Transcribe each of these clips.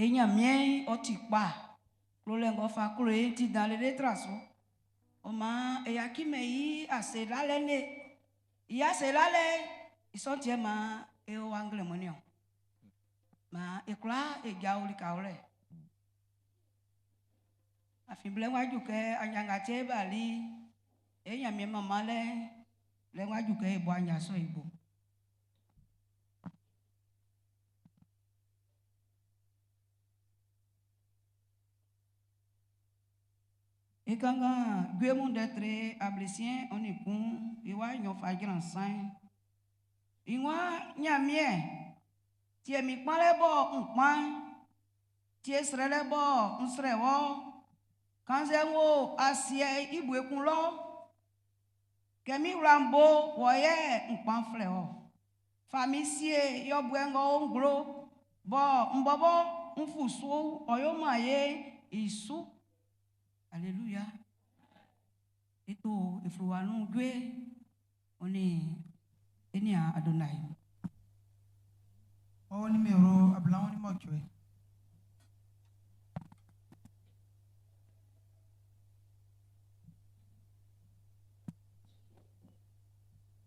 enya mien otikpa lolengo fa kure ti dans les traces oma e yakime yi aselale ne ya selale isontie ma e o angle monio ma ekla e jauli kaule afible waju ke anyanga che bali enya mien mama le waju ke bo anya so ibo et quand Dieu mon d'être ablicien on est con et ouais on fait grand saint et moi nyamie tie mi pale bo on pan tie srele bo on srewo quand je wo asie ibwe kun lo kemi rambo woye on pan fleo famisie yo bwengo ngro bo mbobo on fusu oyo maye isu. Alléluia. Et tout, il faut nous Dieu, on est à Adonai. Au numéro, à blanc, on est mort.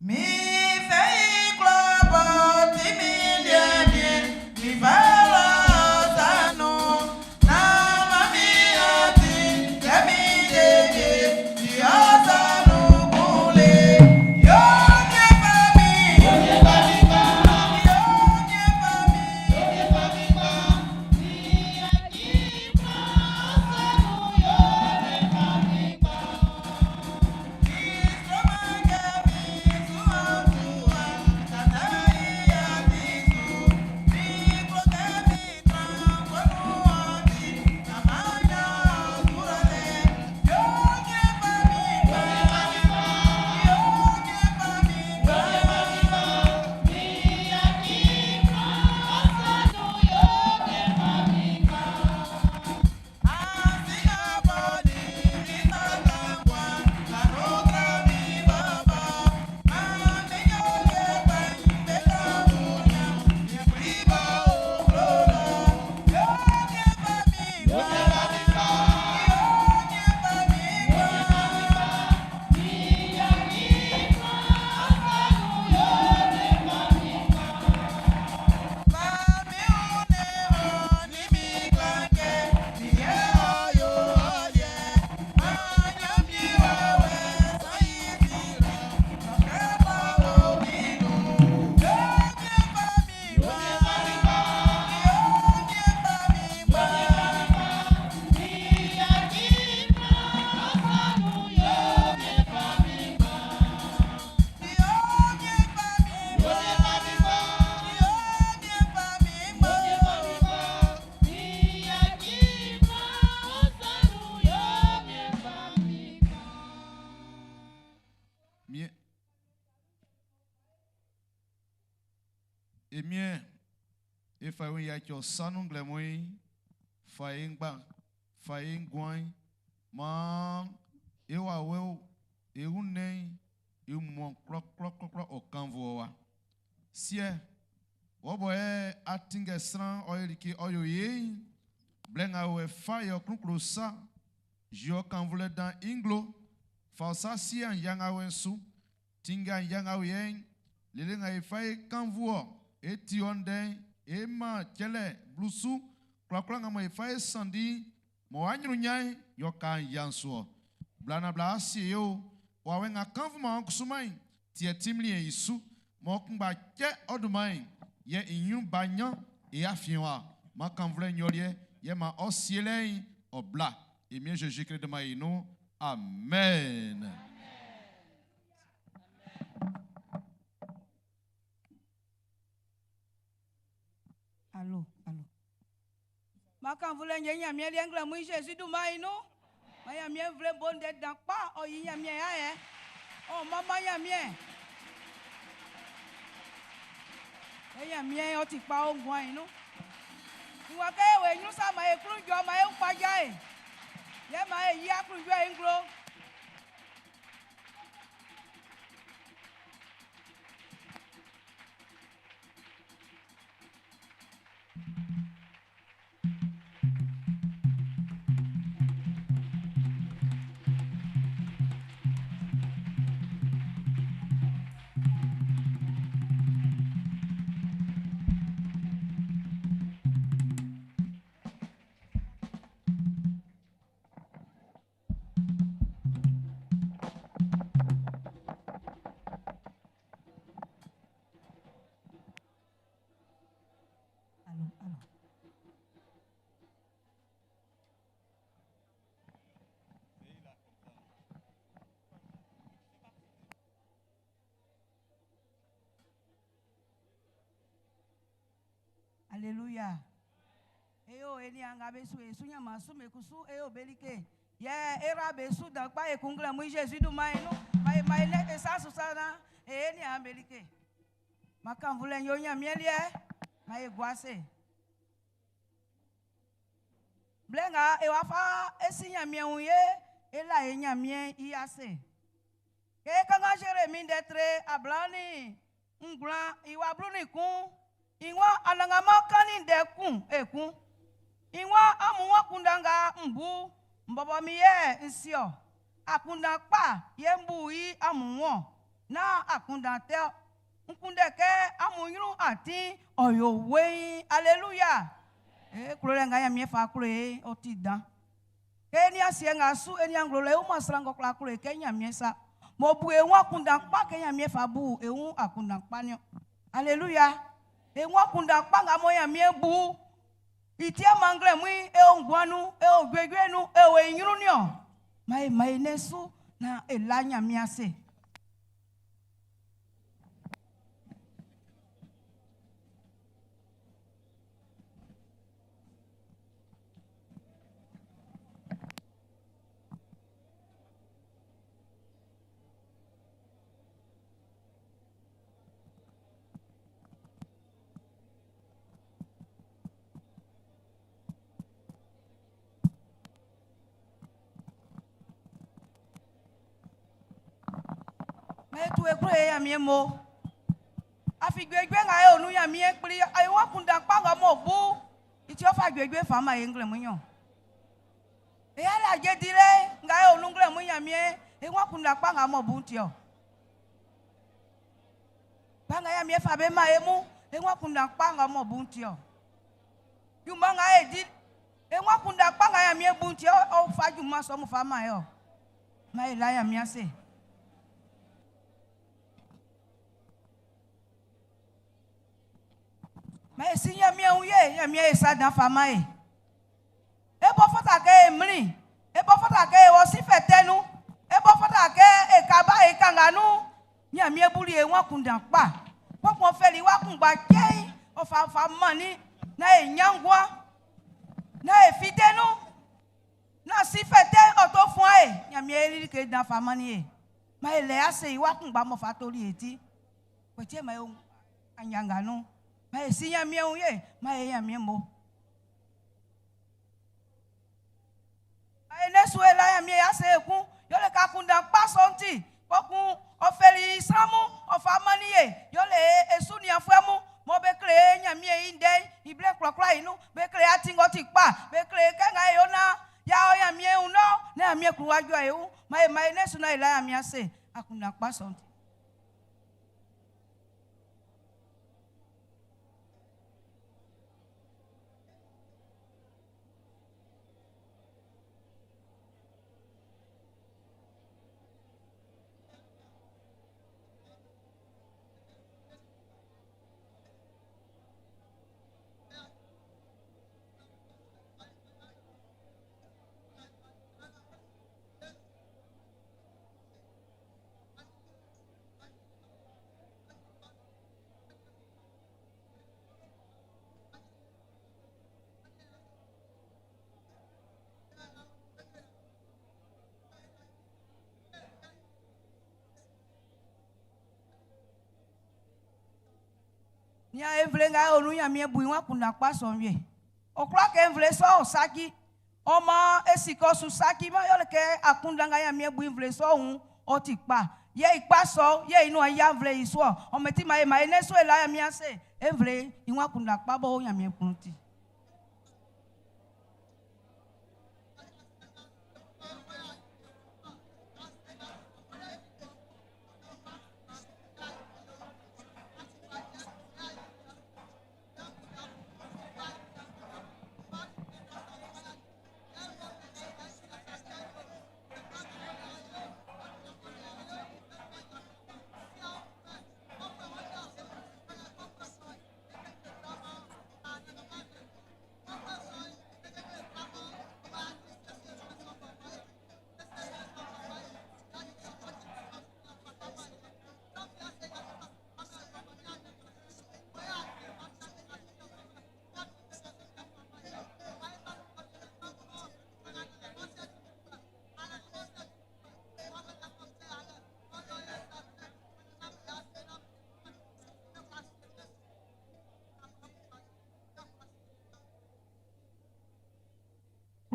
Mi fait quoi, timide, mi va. Emien, e fa wen ya kyo sanung glemoi, fa engba, fa engwai, man, e wa weu, e unei, e mon krok o kanvoa. Sie, wobo e atinge sran oiriki oyoye, blenga we fa yo krukrosa, jio kanvole dan inglo, fa sa si an yanga wensu, tinga yanga wen, lilinga e fa e kanvoa. Eti onde ema kele blusu kwakwa ma ifa sandi mo anyunyai yoka yanso blana blasi yo wa wenga kanfuma kusumai tie timli isu mo kumba ke odumai ye inyu banya e afiwa ma kanvle nyorie ye ma osiele obla et mieux Jésus-Christ de maïno amen. Allô. Ma quand vous l'avez dit, miel y'angle moi Jésus du maïno. Ma y'a miel vle bon d'être dans pas. Oh y'a miel hein. Oh maman y'a miel. Y'a miel on t'y pas au moins non. Nous avons que nous ça ma écrou jo ma eu pas jaé. Y'a ma y a cru jo inglo. Alléluia. Eyo eni anga besu esu nyama su mekusu eyo belike. Ye era besu dan pa e kungle mu Jésus du mai no. Mai ne esa susana eni ambelike. Makan vule nyo nyamielie mai guase. Blenga e wafa esi nyamie unye ela e nyamie iase. Ke kanga Jérémie d'être ablani ngla iwa bluni kun iwa anangama kani de kun ekun iwa amuwa kundanga mbu mbobo miye nsio akunda pa yembu yi amuwo na akunda te nkundeke amunyuru ati oyowe. Alléluia. Kule nga ya miefa kule otidan eni asienga su eni anglole uma srango kla kule kenya miesa mobu ewu akunda pa kenya miefa bu ewu akunda pa nyo. Alléluia. Ewu akunda pa nga moya miebu itia mangle mwi ngwanu gwegwenu enyuru nyo mai nesu na elanya miase. Tu ekure ya miemo afigwegwe nga e onu ya mie kpli ayi wa kunda pa nga mo bu iti ofa gwegwe fa ma engle munyo e ala je dire nga e onu ngle munya mie e wa kunda pa nga mo bu ntio pa nga ya mie fa be ma emu e wa kunda pa nga mo bu ntio yuma nga e di e wa kunda pa nga ya mie bu ntio o fa juma so mu fa ma yo ma e la ya mie ase. Mais si yamie ouye yamie esa dan fama e bo fota ke emri e bo fota ke o si fetenu e bo fota ke e kaba e kanganu yamie buri e won kundan pa popo feli wa kun gba ke o fa mani na e nyangwa na e fitenu na si fete o to fun e yamie ri ke dan fama ni e ma ele ase iwa kun gba mo fa tori eti ko tie ma o anyanganu. Mais si y'a mien ouye, mais y'a mien mo. Mais ne la y'a mien assez kun, yo le kakunda pas sonti, pokun ofeli samu, ofamaniye, yo le esuni afremu, mo be créer y'a mien inde, ible klokla inu, be créer atingoti pa, be créer kenga yona, y'a mien uno, ne y'a mien kruwa jo eu, mais ne suna la y'a mien assez, akunda pas sonti. Nya evle nga onu ya mie bu nwa kunda pa sonwe okra ke evle so osaki oma esiko su saki ma yo le ke akunda nga ya mie bu evle so hun o ti pa ye ipa so ye inu ya evle iso o meti ma ne so ela ya mie se evle nwa kunda pa bo ya mie kunti.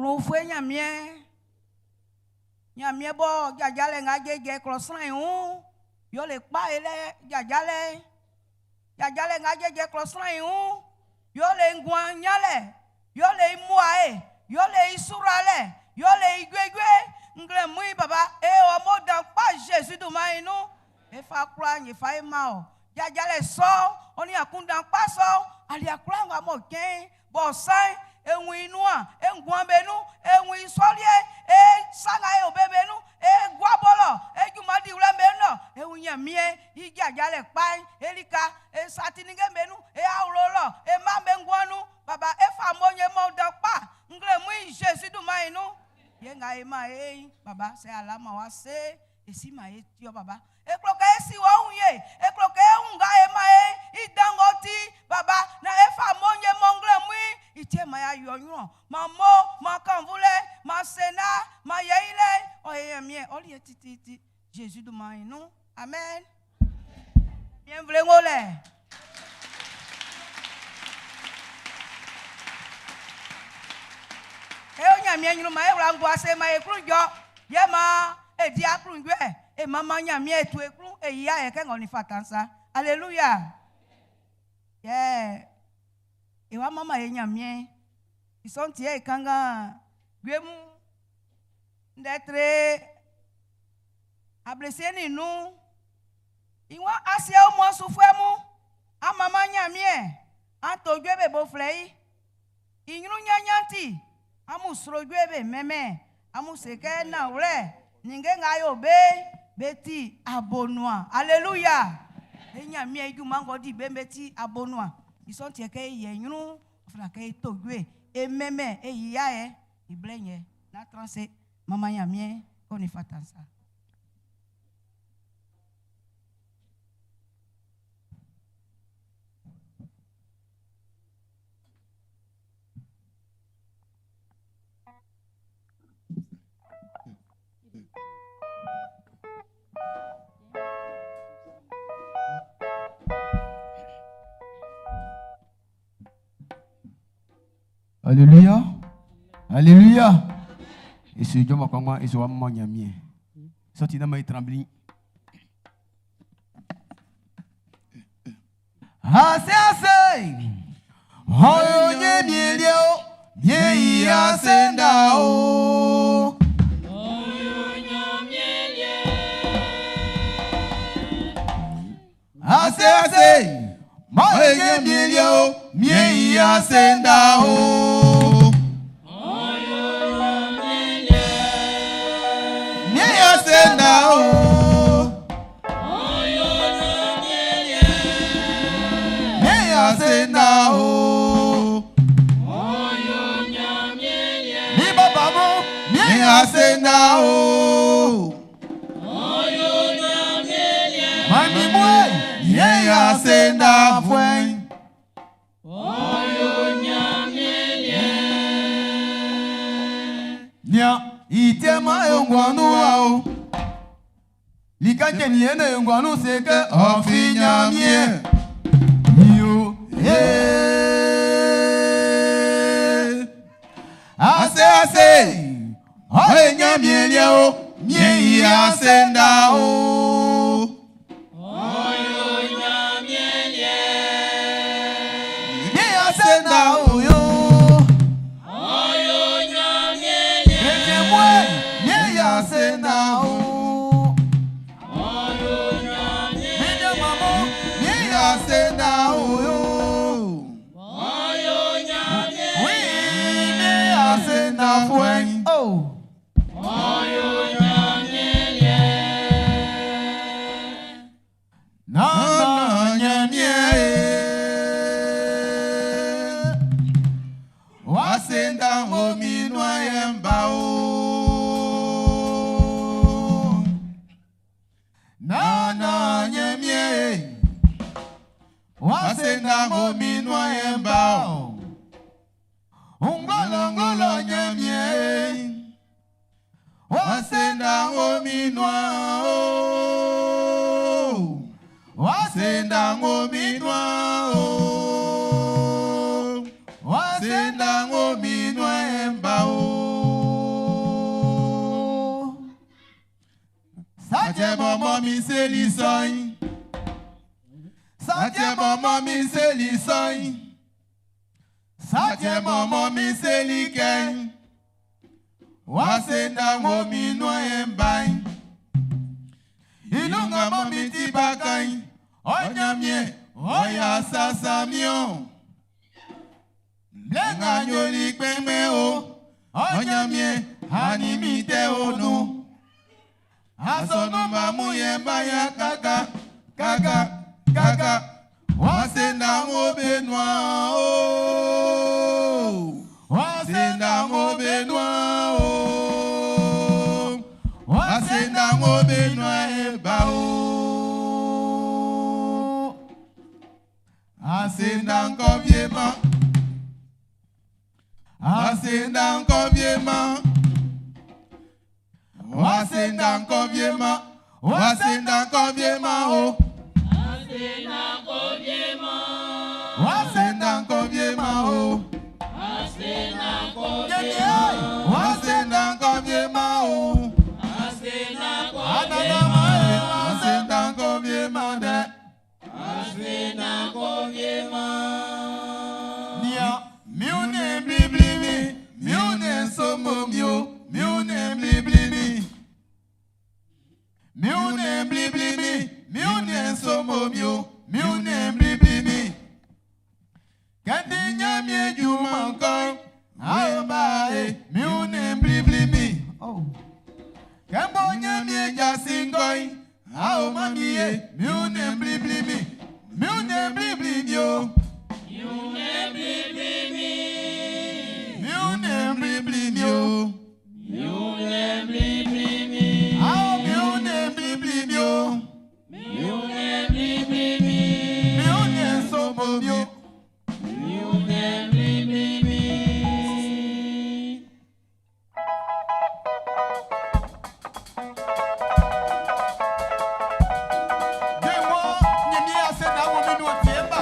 Klofwe nyamie. Nyamie bo jajale ngaje klosran hu. Yo le pa ele jajale. Jajale ngaje klosran hu. Yo le ngwan nyale. Yo le muae. Yo le isurale. Yo le igwegwe. Ngle mui baba e o mo dan pa Jésus du mainu. E fa kra ni fa e mao. Jajale so oni akunda pa so ali akra nga mo ken bo sai enwu inua engwan benu enwu isolie sanga e obebenu gwabolo jumadi ure benu enwu nyamie ijajale pai elika satinige benu aurolo mambe ngwanu baba fa monye mo dan pa ngle mui Jésus du mainu yenga e ma baba se alama wa se esi ma e tio baba ekloke esi wo unye ekloke unga e ma idangoti baba na efa monye mongle mui itie ma ya yonyo mamo makanvule masena mayeile oyemie oli titi Jésus du mainu amen bien vle ngole onya mi enyu ma ewra ngwa se ma ekrujo ye ma edi akrunju mama nya mi etu ekru eya e ke ngoni fatansa hallelujah yeah ewa mama ye nya mi isonti e kanga gwemu ndetre ablesieni nu iwa asia o mo sufuemu a mama nya mi antoju ebe bo flei inyru nyanyanti amu sroju ebe meme amu seke na ure ninge ngayo beti abonua hallelujah enya mi eju mango di beti abonua isonti ke yenyru ofra ke toju ememe eyiya iblenye na transe mama nya mi oni fatansa Alléluia. Alléluia. Et ce Dieu m'a comment et ce wa manya mien. Sorti dans ma trembling. Assez. Oh nye mielio. Ye ya senda o. Assez. Moi nye mielio. Mie ya senda o. Mie ya senda o. Mie ya senda o. Mi baba mo. Mie ya senda o. Mami mwe. Mie ya senda fwen. Itema yongwanu ao likanje niene yongwanu seke ofinya mie yo ase oenya mie leo mie asenda o oyonya mie asenda o yo Wasenda ngominwa yembao Ungolongolo nyamie Wasenda ngominwa Wasenda ngominwa Wasenda ngominwa yembao Satie maman mi se lisoy. Satie maman mi se lisoy. Satie maman mi se likay. Wasenda mo mi noye mbay. Ilunga mo mi tibakay. Onyamye, oya sasa mio. Blenga nyoli kpeme o. Onyamye, animite onu. Asonu mamu yemba ya kaka, kaka, kaka. Wasenda mo benwa o. Wasenda mo benwa o. Wasenda mo benwa eba o. Asenda nkobiema. Asenda nkobiema. Wasenda nkobiema. Wasenda nkobiema o. Wasenda nkobiema. Wasenda nkobiema o. Wasenda nkobiema. Wasenda nkobiema o. Wasenda nkobiema. Wasenda nkobiema de. Wasenda nkobiema. Nia miune bliblibi. Miune somo mio. Miune bliblibi. Miune bliblibi. Miune somo mio. Miune bliblibi. Kati nyamye jumanko. Ayobae. Miune bliblibi. Kembo nyamye jasingoy. Ao mamie. Miune bliblibi. Miune bliblibi yo. Miune bliblibi. Miune bliblibi yo. Miune bliblibi. Ao miune bliblibi yo. Miune bliblibi. Miune somo yo. Miune bliblibi. Demo nyemi asena wo mi no tiemba.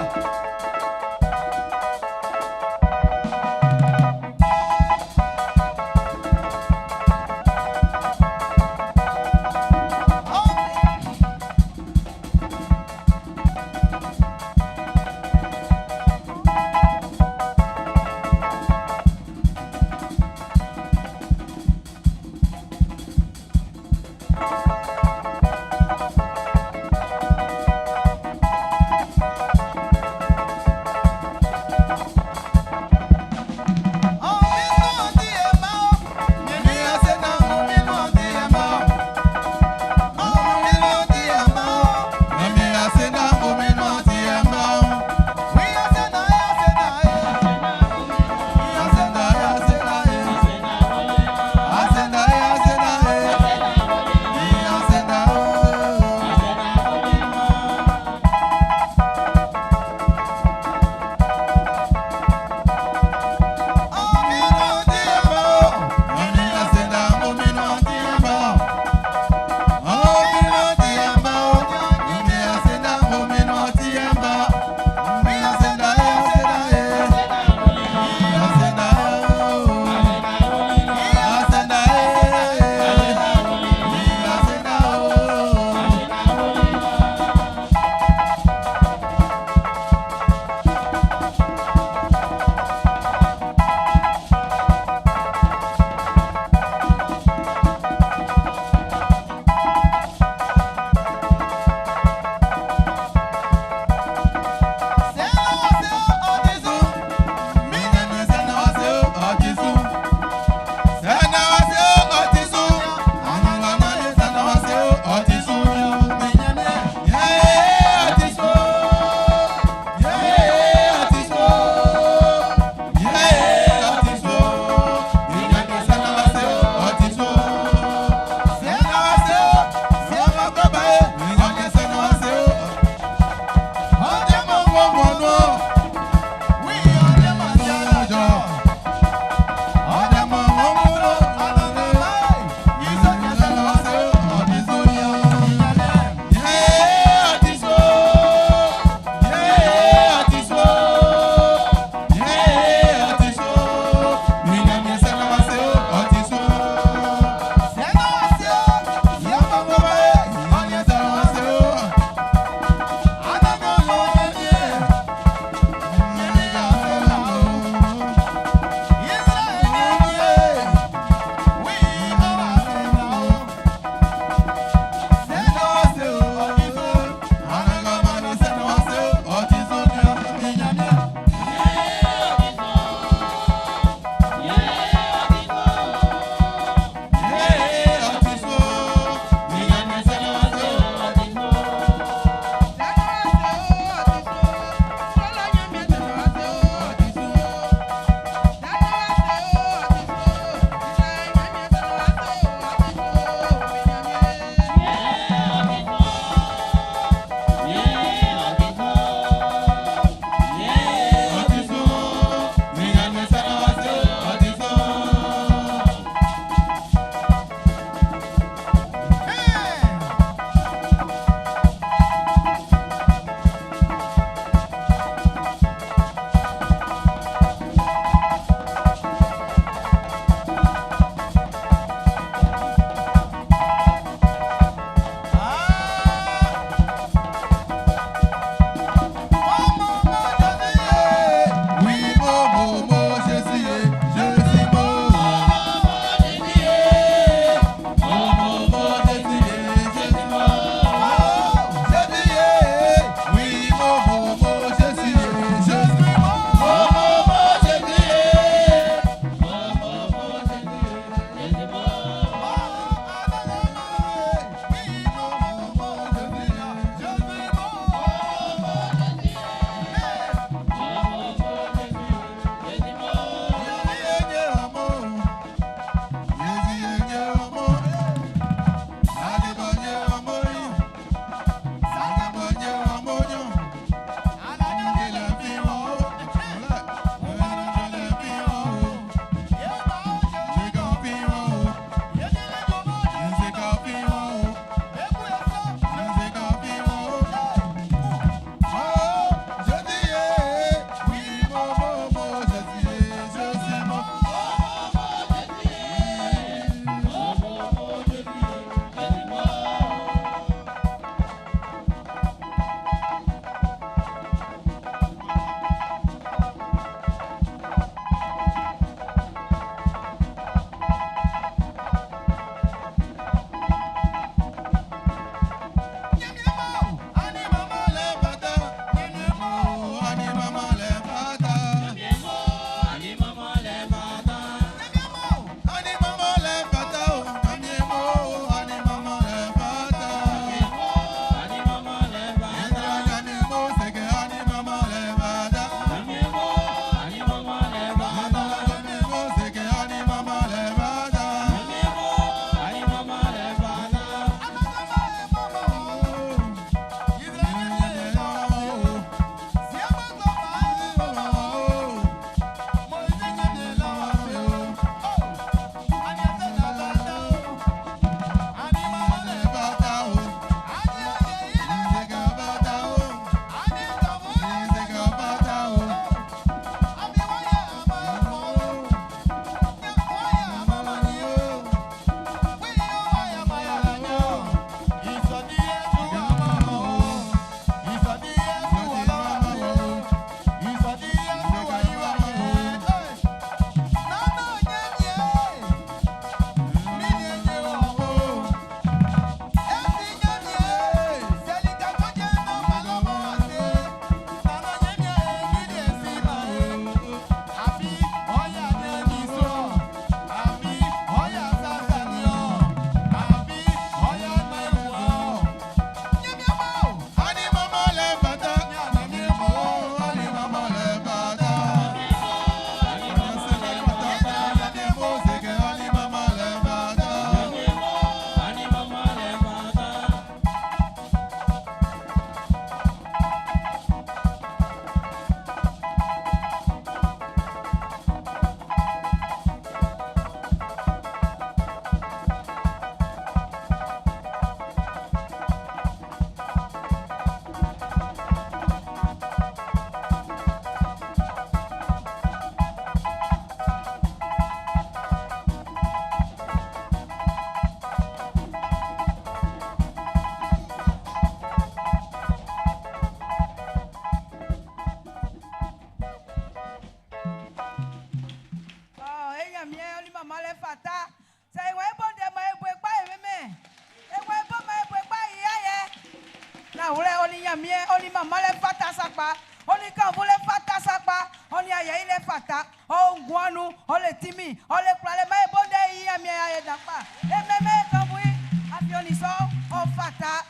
nyamie oni mama le fata sakpa oni kan vole fata sakpa oni aya ile fata o ngwanu o le timi o le plale mai bonde yi nyamie aye dakpa ememe kan bui afioni so o fata.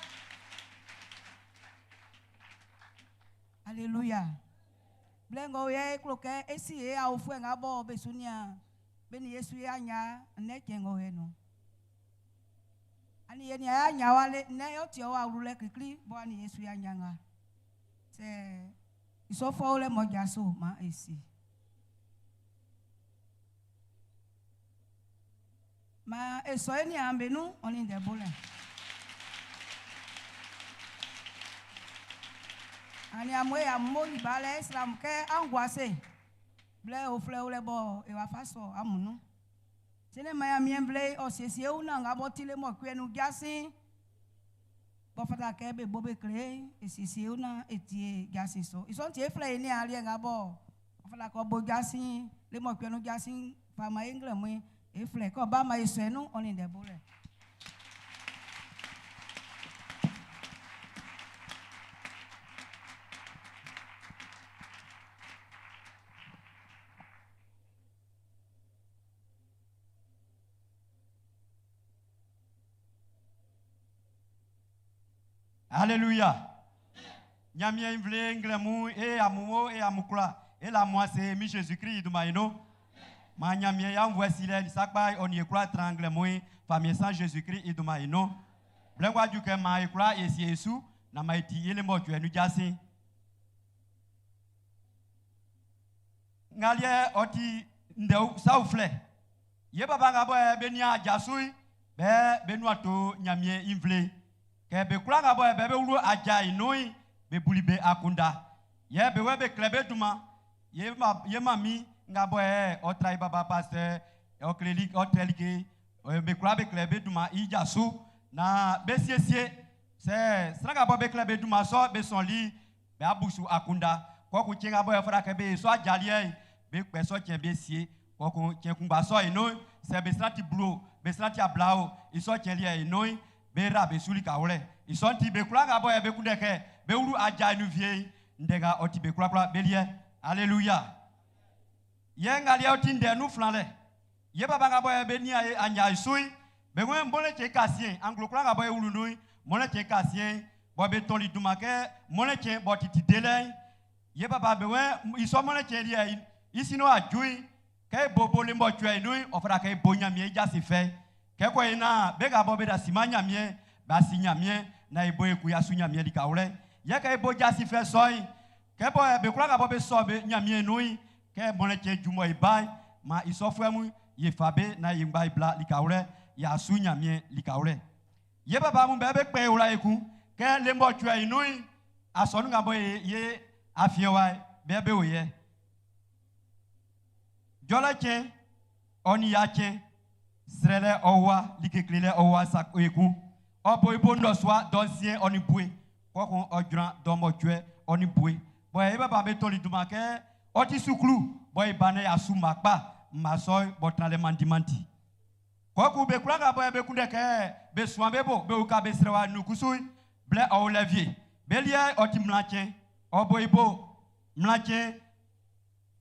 Alléluia. Blengo ye kloke esi e a ofu nga bo besunia beni Yesu ya nya ne kengo heno. Ani yeni ya nya wale ne yo ti o wa rule kikri bo ani Yesu ya nya nga. Se isofo ole moja so ma esi. Ma eso eni ambenu oni de bole. Ani amwe amoni bale Islam ke angoisse. Ble ofle ole bo e wa faso amunu. Tene maya miemble o sesi e una nga botile mo kwenu gasi. Bo fata ke be bobe kre e sesi e una etie gasi so. Ison tie fle ni ali nga bo. Fata ko bo gasi le mo kwenu gasi fa ma engle mo e fle ko ba ma isenu oni de bole. Alléluia. Nyamie invle nglemu e amumo e amukula e la moi c'est mi Jésus-Christ du maino. Ma nyamie ya voici le sakba on yekula tranglemu famille sans Jésus-Christ du maino. Blengwa du ke ma yekula esi Yesu na maiti ele mo tu enu jasi. Ngalie oti ndeu saufle. Ye baba ngabo e benia jasui be benu ato nyamie invle. Ke be kula ngabo e be ulu aja inoi be bulibe akunda. Ye be webe klebe duma. Ye mami ngabo e otrai baba pasteur o klelik o trelike be kula be klebe duma ijasu na be siesie se sraga bo be klebe duma so be son li be abusu akunda ko ku chenga bo e fara ke be so ajalie be pe so chen be sie ko ku chen kumba so inoi se be strati blo be strati ablao iso chen li inoi be ra be suli ka wole isonti be kula ngabo e be kundeke be uru aja nu vie ndega oti be kula be lie. Alléluia. Ye ngali oti nde nu flanle ye baba ngabo e be ni anya isui be ngwe mbole che kasien anglo kula ngabo e uru nui mole che kasien bo be toli dumake mole che bo titi dele ye baba be we iso mole che lie isino ajui ke bobo le mo tue nui ofra ke bonya mi ja si fe ke ko ina be ga bo be da simanya mi ba sinya mi na ibo eku ya sunya mi lika ore ye ke ibo ja si fe soi ke bo be kula ga bo be so be nya mi nui ke mole che jumo ibai ma isofo mu ye fabe na yimba ibla lika ore ya sunya mi lika ore ye baba mu be pe ora eku ke le mo tue nui asonu ga bo ye afiewa be oye Jolache oni yache srele owa likeklele owa sak eku obo ibo ndoswa donsien oni bue kokon odran domo tue oni bue boy baba be toli dumake oti suklu boy bane asu makpa masoy botnale mandimanti koku be kulaga boy be kundeke be swambe bo be uka be srewa nukusui ble olevier belie oti mlache obo ibo mlache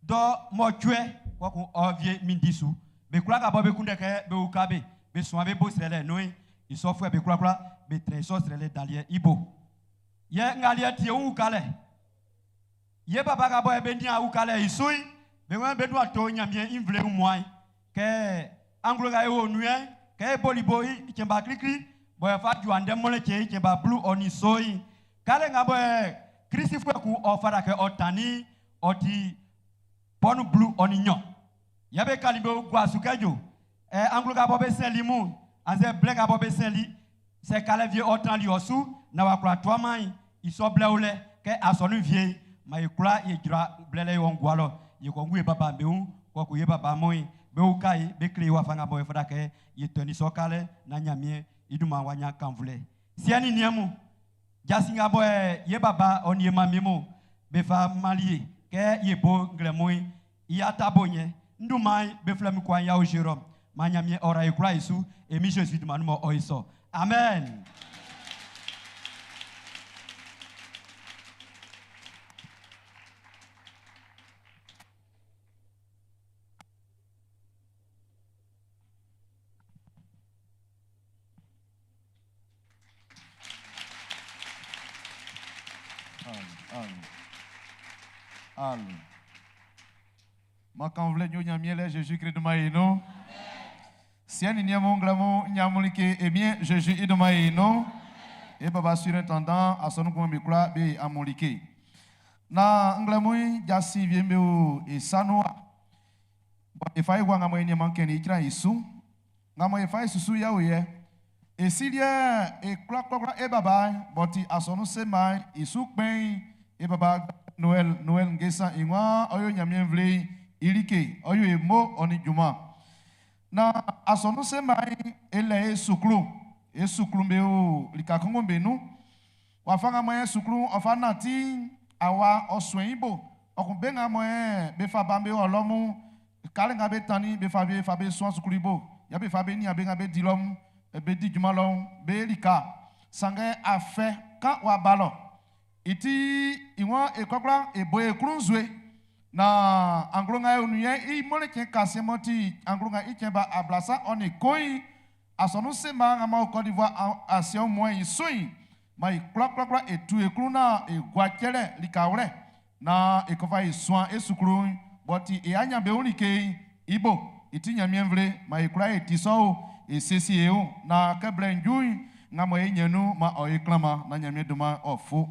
do mo tue koku ovie mindisu be kula ka bobe kundeke be ukabe be swambe bo srele noi isofwe be kula be treso srele dalie ibo ye ngalie tie ukale ye baba ka bobe ndia ukale isui be wen be do ato nyamie invle umwai ke anglo ga ewo nue ke bolibo ikemba krikri boy fa juande mole che ikemba blue oni soi kale ngabo krisifwe ku ofara ke otani oti ponu blue oninyo yabe kalibo gwasukejo anglo ga bobe selimu anze black abobe seli se kalevie otan li osu na wakura to man iso bleule ke asonu vie mayikura yejura blele wongwalo yekongwe baba meun ko ku ye baba moy be ukai be kle wa fanga boy fada ke yetoni sokale na nyamie iduma wanya kanvule siani niemu jasinga boy ye baba oni mamimo be fa malie ke yebo ngremoy yata bonye ndumai beflem kwa ya ojirom manyamie ora ikura isu emi Jésus duma no oiso amen. Allô. Ma quand vous voulez nous Jésus-Christ de maïno. Si un niamon glamon niamolike eh bien Jésus de maïno. Et baba surintendant à son point mikla be amolike. Na nglamoi jasi viembeu e sanoa. E fai wa ngamo ni mankeni ikra isu. Ngamo e fai susu ya oye. E silia e klok e baba boti asonu semai isu pen e baba Noël ngesa ingwa oyo nyamien vle ilike oyo emo oni juma. Na asonu semai ele e suklu mbeu likakongo mbenu. Wafanga moye suklu ofana ti awa oswenbo okunbenga moye befa bambe olomu kalenga betani befa be soin suklibo ya befa be ni abenga be dilom be di jumalon be lika sange afe kan wa balo iti iwa ekokla eboye krunzwe na anglonga onuye I moleke kasemoti anglonga ikemba ablasa oni koi asonu sema ngama Côte d'Ivoire asion moye isoi mai klok etu ekruna egwakele likawle na ekofa iswan esukru boti e anya be unike ibo itinyamienvle mai kura etiso esesi eu na keblenjui ngamo enyenu ma oiklama na nyamie duma ofu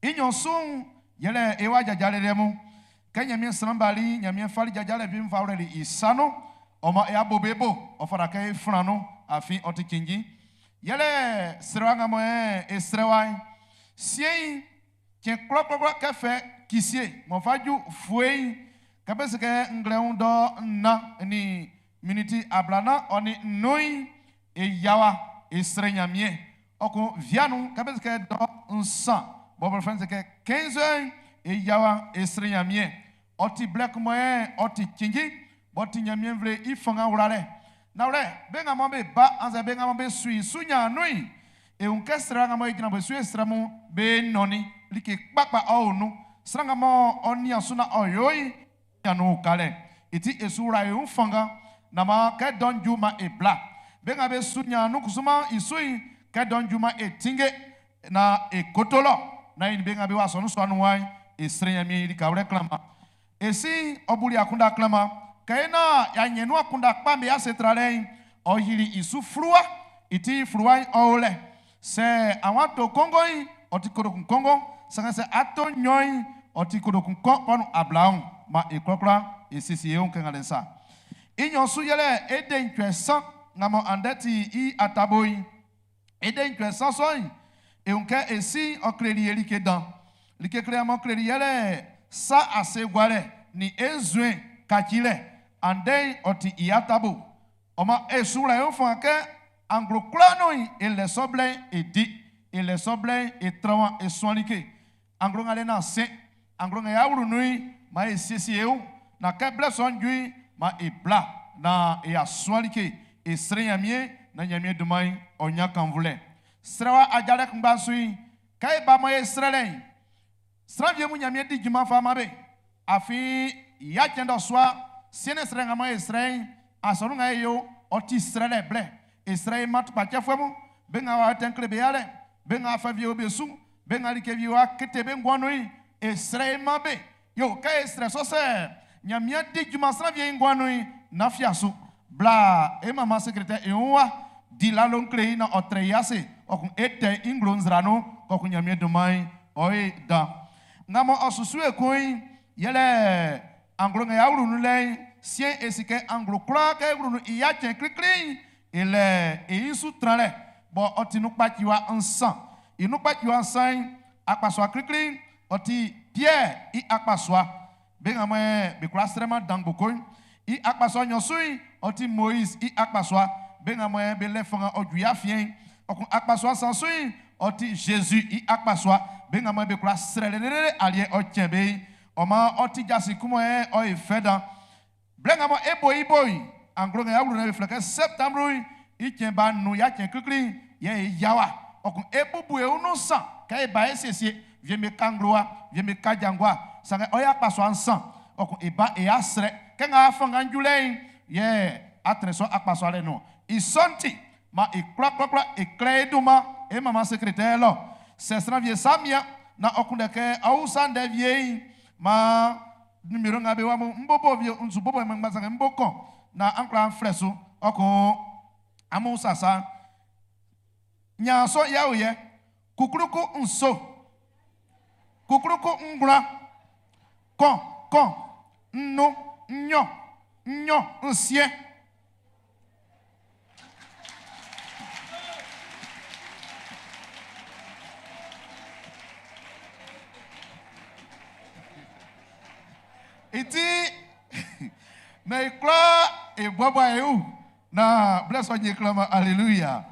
inyosun yele ewa jajale remu kanyamie srambali nyamie fali jajale bim faureli isano oma e abobebo ofara kai frano afi otikinji yele seranga moe esrewai sien ken klok kefe kisie mo faju fuei kabeske ngleun do na ni miniti ablana oni noi e yawa esrenyamie oko vianu kabeske do nsa bobo france ke 15 e yawa esrenyamie oti black moe oti kingi boti nyamie vle ifanga urale Naure, benga mambe ba anza benga mambe sui sunya nui e unke stranga mo igina bo sui stramu be noni like kpakpa onu stranga mo oni asuna oyoi yanu kale iti esura e unfanga na ma ke donju ma e bla benga be sunya nu kusuma isui ke donju ma e tinge na e kotolo na in benga be wasonu swanu wai e strenya mi di kawre klama esi obuli akunda klama kaina ya nyenu akunda kpambe ya setralen oyiri isu frua iti frua ole se awato kongo otikoro kun kongo sanga se ato nyoy otikoro kun ponu ablaun ma ekrokra esisi eun kengalensa inyo su yele eden twesan ngamo andeti I ataboy eden twesan soy eunke esi okreli elike dan like kreamo kreli yele sa asegwale ni ezwe kakile ande oti iatabo oma esura yo fanke anglo klano ele soble edi ele soble etrawa eswanike anglo ngale na se anglo ngaya wuru nui ma esisi eu na keble sonjui ma ebla na ya swanike esrenyamie na nyamie dumai onya kanvule srewa ajale kmbasui kai ba mo esrelen sravie mu nyamie di juma fa mabe afi ya kendo swa Siene srenga ma Israel asonunga yo oti Israel ble Israel mat pa chefwemu benga wa tenkle beale benga fa vie obesu benga like vie wa ketebe ngwanoi Israel mabe yo ka Israel so se nyamia di juma sra vie ngwanoi na fiasu bla e mama secrétaire e wa di la lonkle na otreyase okun ete inglonzrano kokun nyamia domai oi da ngamo osusu ekoi yele anglo nga yauru nule sien esike anglo kla ka yauru iya chen krikri ele isu trale bo oti nukpa kiwa ansan inukpa kiwa ansan akpaswa krikri oti pierre I akpaswa benga me be klastrema dangboko I akpaswa nyosui oti Moïse I akpaswa benga me be lefanga oduya fien okun akpaswa sansui oti Jésus I akpaswa benga me be klastrele alie ochebe Oma oti jasi kumo oi feda blenga mo eboy angronga ya wuru na refleke septembre ikemba nu ya ken kikri ye yawa okun ebubu e unu san kai ba esiesie vie me kangloa vie me kajangwa sanga oya paso ansan okun eba e asre kenga afanga njule ye atreso akpaso ale no isonti ma e klokla e kreduma e mama secrétaire lo sestra vie samia na okundeke ausa ndevie ma numéro ngabe wa mbobo vie nzubobo mangbaza mboko na ankra freso oko amu sasa nyaso yaoye kukuruku nso kukuruku ngbra kon nno nyo nsie iti na ikra ebwabwa eu na bless on yeklama hallelujah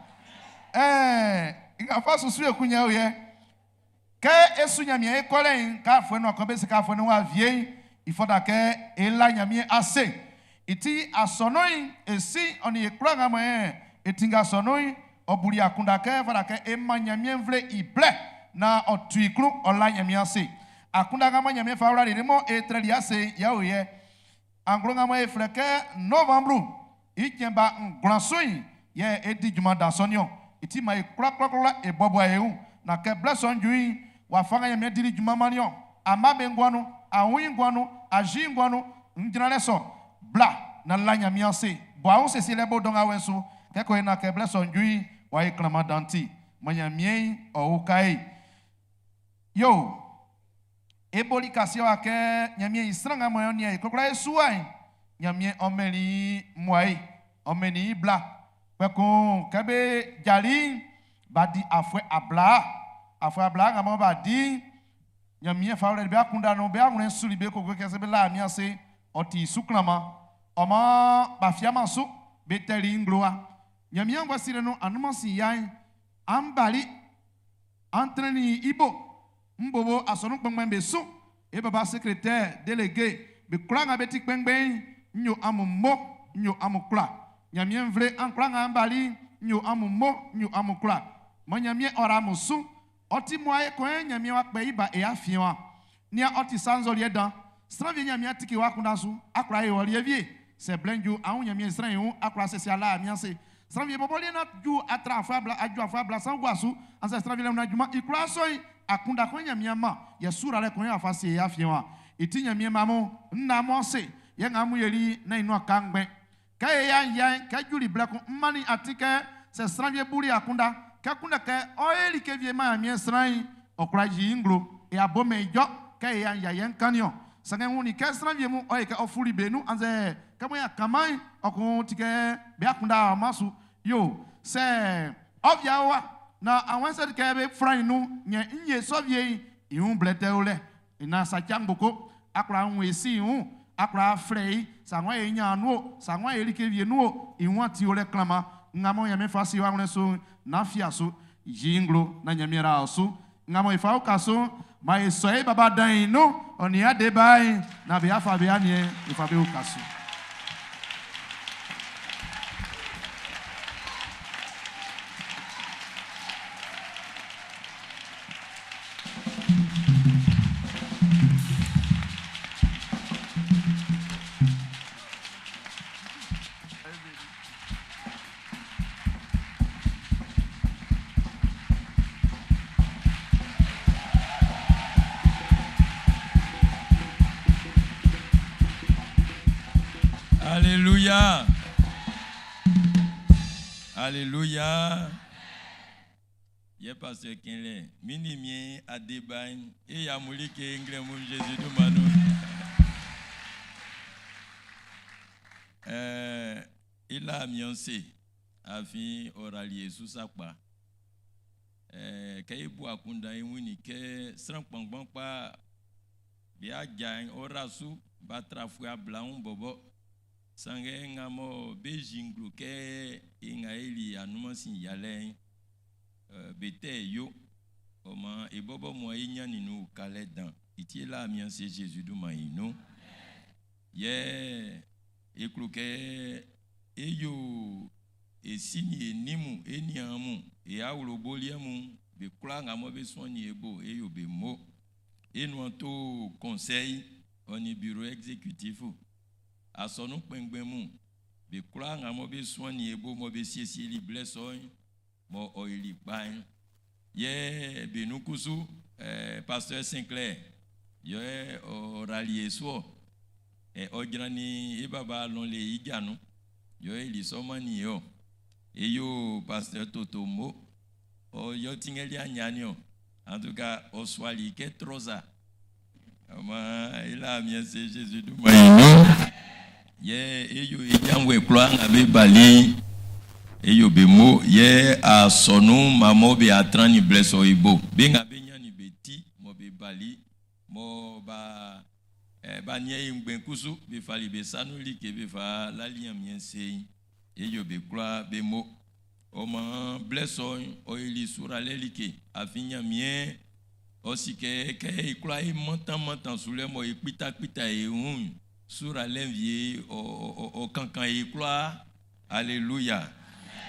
inga fa susu ekunya oye ke esunya mi ekolen ka fo no ko besi ka fo no wa vie ifoda ke ela nyami ase iti asonoi esi oni ekra ngamo etinga sonoi oburi akunda ke fada ke emanyami mvle ible na otuikru ola nyami ase akunda ngamo nyami fa ora rimo etreli ase ya oye angro ngamo efreke novembre ikemba ngransoyi ye edi juma dasonio iti mai krakrakra ebobo ehu na ke blesson jui wa fanga ya mediri juma manio amabe ngwanu awin ngwanu aji ngwanu njinale so bla na lanya miase bo awon sesi lebo don awensu ke ko na ke blesson jui wa iklama danti manya mien o kai yo eboli kasio ake nyamie isranga moyo ni kokra esuai nyamie omeli moai omeni bla pekon kebe jali badi afwe abla ngamo badi nyamie fawre be akunda no be awren suri be kokko kese be la miase oti suklama oma bafiama su beteli ngloa nyamie ngwasire no anumasi yan ambali entraîni ibo mbobo asonu kpengbe su e baba secrétaire délégué be kranga beti kpengbe nyo amummo nyo amukla nyamie mvle ankranga ambali nyo amummo nyo amukla mo nyamie ora musu oti moaye ko nyamie wa pe iba e afiwa nia oti sanzoli edan stranvi nyamie atiki wa kundasu akra e wori evie se blenju awun nyamie stran hu akra se ala amiase stranvi boboli na ju atra afabla aju afabla sangwasu ansa stranvi na juma ikra soi akunda ko nyamie ma ye sura le ko ya afase ya afiwa iti nyamie mamu nna mo se ye ngamu yeri na inu akangbe kaye yan ka juli blako mani atike se stranvi buri akunda kakunda ke oeli ke vie ma mi sran okra jinglo e abome jo ke yan kanyo sangen huni ke sran vie mu oye ke ofuri benu anze kamo ya kamai okun tike be akunda masu yo se obya wa na awense ke be fran nu nye sovie ihun blete ole ina sa changboko akra nwe si hu akra frei sanwa e nyanu sanwa e like vie nu ihun ati ole klama ngamo ya me fasi wa ngreso na fiaso jinglo na nyamira aso ngamo ifa ukaso ma esoe baba dan no oni ade bai na be afa be anie ifa be ukaso Alléluia. Alléluia. Yé pasteur Kenle, minimien à débain et à moulike ingremou Jésus de Manu. Il a amioncé afi oralier sous sa pa. Kaye bo akunda imuni ke sran pangpang pa bia jain orasu batrafua blaun bobo. Sange ngamo bejinglu ke ingaeli anumansin yalen bete yo oma ebobo mo inyani nu kale dan iti la mianse Jésus du maïno ye ekluke eyo esini enimu eniamu e awlo boliamu be kula ngamo be soni ebo eyo be mo enu to conseil oni bureau exécutif a son pengbemu be kura ngamo be swani ebo mo be siesi li blessoy mo oili bain ye benukusu pasteur Sinclair, yo o rallié so e ojrani e baba lon le iganu yo eli somani yo e yo pasteur Totomo o yo tingeli anyanyo en tout cas o swali ke troza ama ila mien c'est Jésus du maïno ye e yo ijangwe kloa ngabe bali e yo bemo ye a sonu mamo be atrani blesso ibo benga benyani beti mo be bali mo ba ba nye ngbenkusu be fali be sanuli ke be fa la liam yense e yo be kloa be mo o ma blesso o ili sura lelike afinya mien aussi que kloa e montan sous le mo e pita e un sura lenvie o kankan e kloa alléluia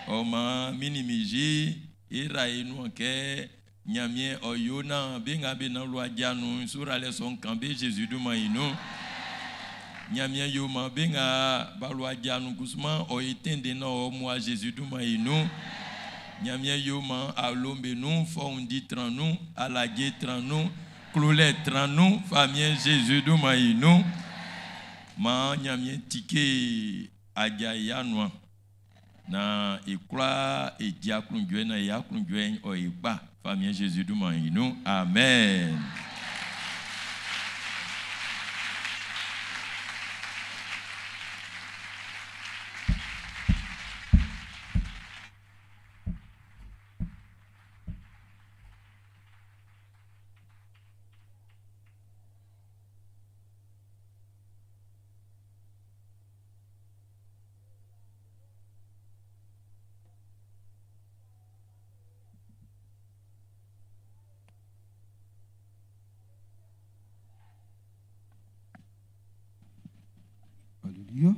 o ma minimiji ira inu ke nyamie oyona benga be na loi janu sura le son kambe Jésus du maïno nyamie yo ma benga ba loi janu kusma o etende na o moi Jésus du maïno nyamie yo ma alombe nous fondi tranou alage tranou clolet tranou famille Jésus du maïno ma nyamie tike ajayanwa na ikla e diaklunjwe na yaklunjwe o iba famille Jésus du maïno amen. Alléluia.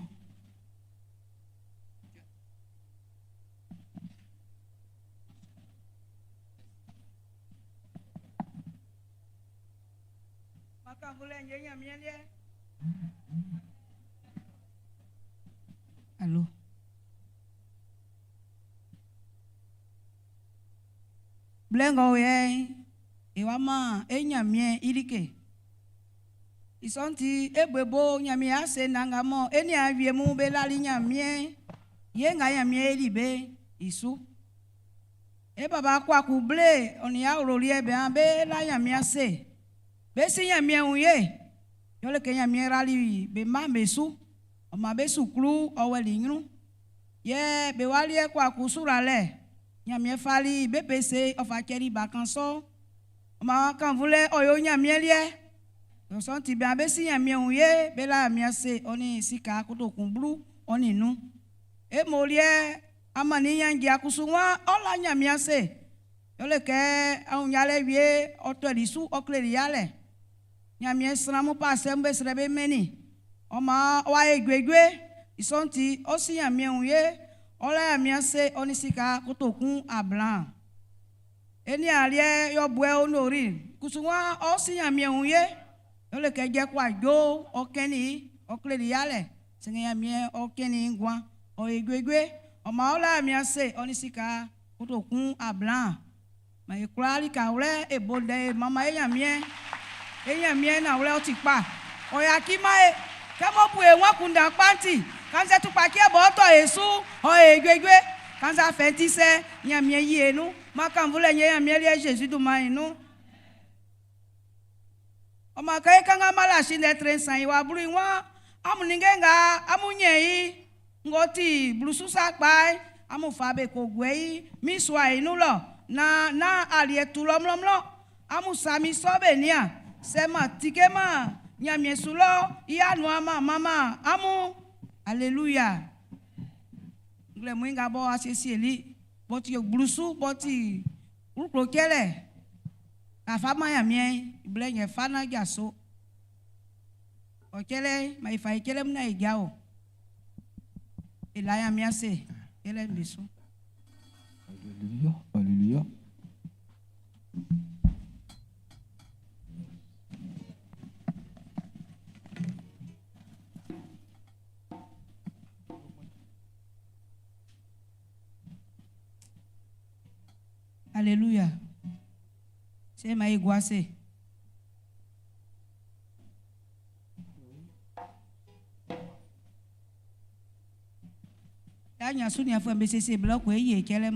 Allô. Blengo ye iwama enyamie ilike isonti ebebo nyamie ase nangamo eni aviemu belali nyamie yenga nyamie elibe isu e baba kwa kuble oni ya urolie be ambe la nyamie ase be si nyamie uye yole ke nyamie rali be ma mesu o ma be suklu o weli nyru ye be wali kwa kusura le nyamie fali bepese ofa keri bakanso ma kan vule oyo nyamie lie yo sonti be abesi nyamie uye bela miase oni sika kuto blu oni nu e molie amani yangi akusunwa ola nyamie ase yole ke aunyale wie otelisu okleri yale nyamie sramu passe mbe srebe meni o ma wa egwegwe isonti osi nyamie uye ola miase onisika kutokun ablan eni alie yo bue onori kusunwa osi nyamie uye yole ke je kwa jo okeni okleri yale singa nyamie okeni ngwa o egwegwe o ma ola miase onisika kutokun ablan ma ikrali ka ule ebode mama nyamie na ule otipa o yakima kemo bu enwa kunda panti kanza tupaki eboto Yesu o egwegwe kanza fentise nyamie yenu makamvule nyamie lie Jésus du maïno o makai kanga mala shinde trensan iwa buru nwa amuningenga amunyei ngoti blususa pai amufabe kogwei miswa inulo na alietulomlomlo amusami sobenia sema tikema nyamie sulo yanu ama mama amu alléluia ngle mwinga bo asesieli boti yo blusu boti ukrokele afama nyamie blenye fana jaso okele maifa ikele mna igao ilaya miase ele miso Alléluia. Alléluia. Alléluia. C'est ma iguassé. Là, il y a un peu de ces blocs, oui, il y a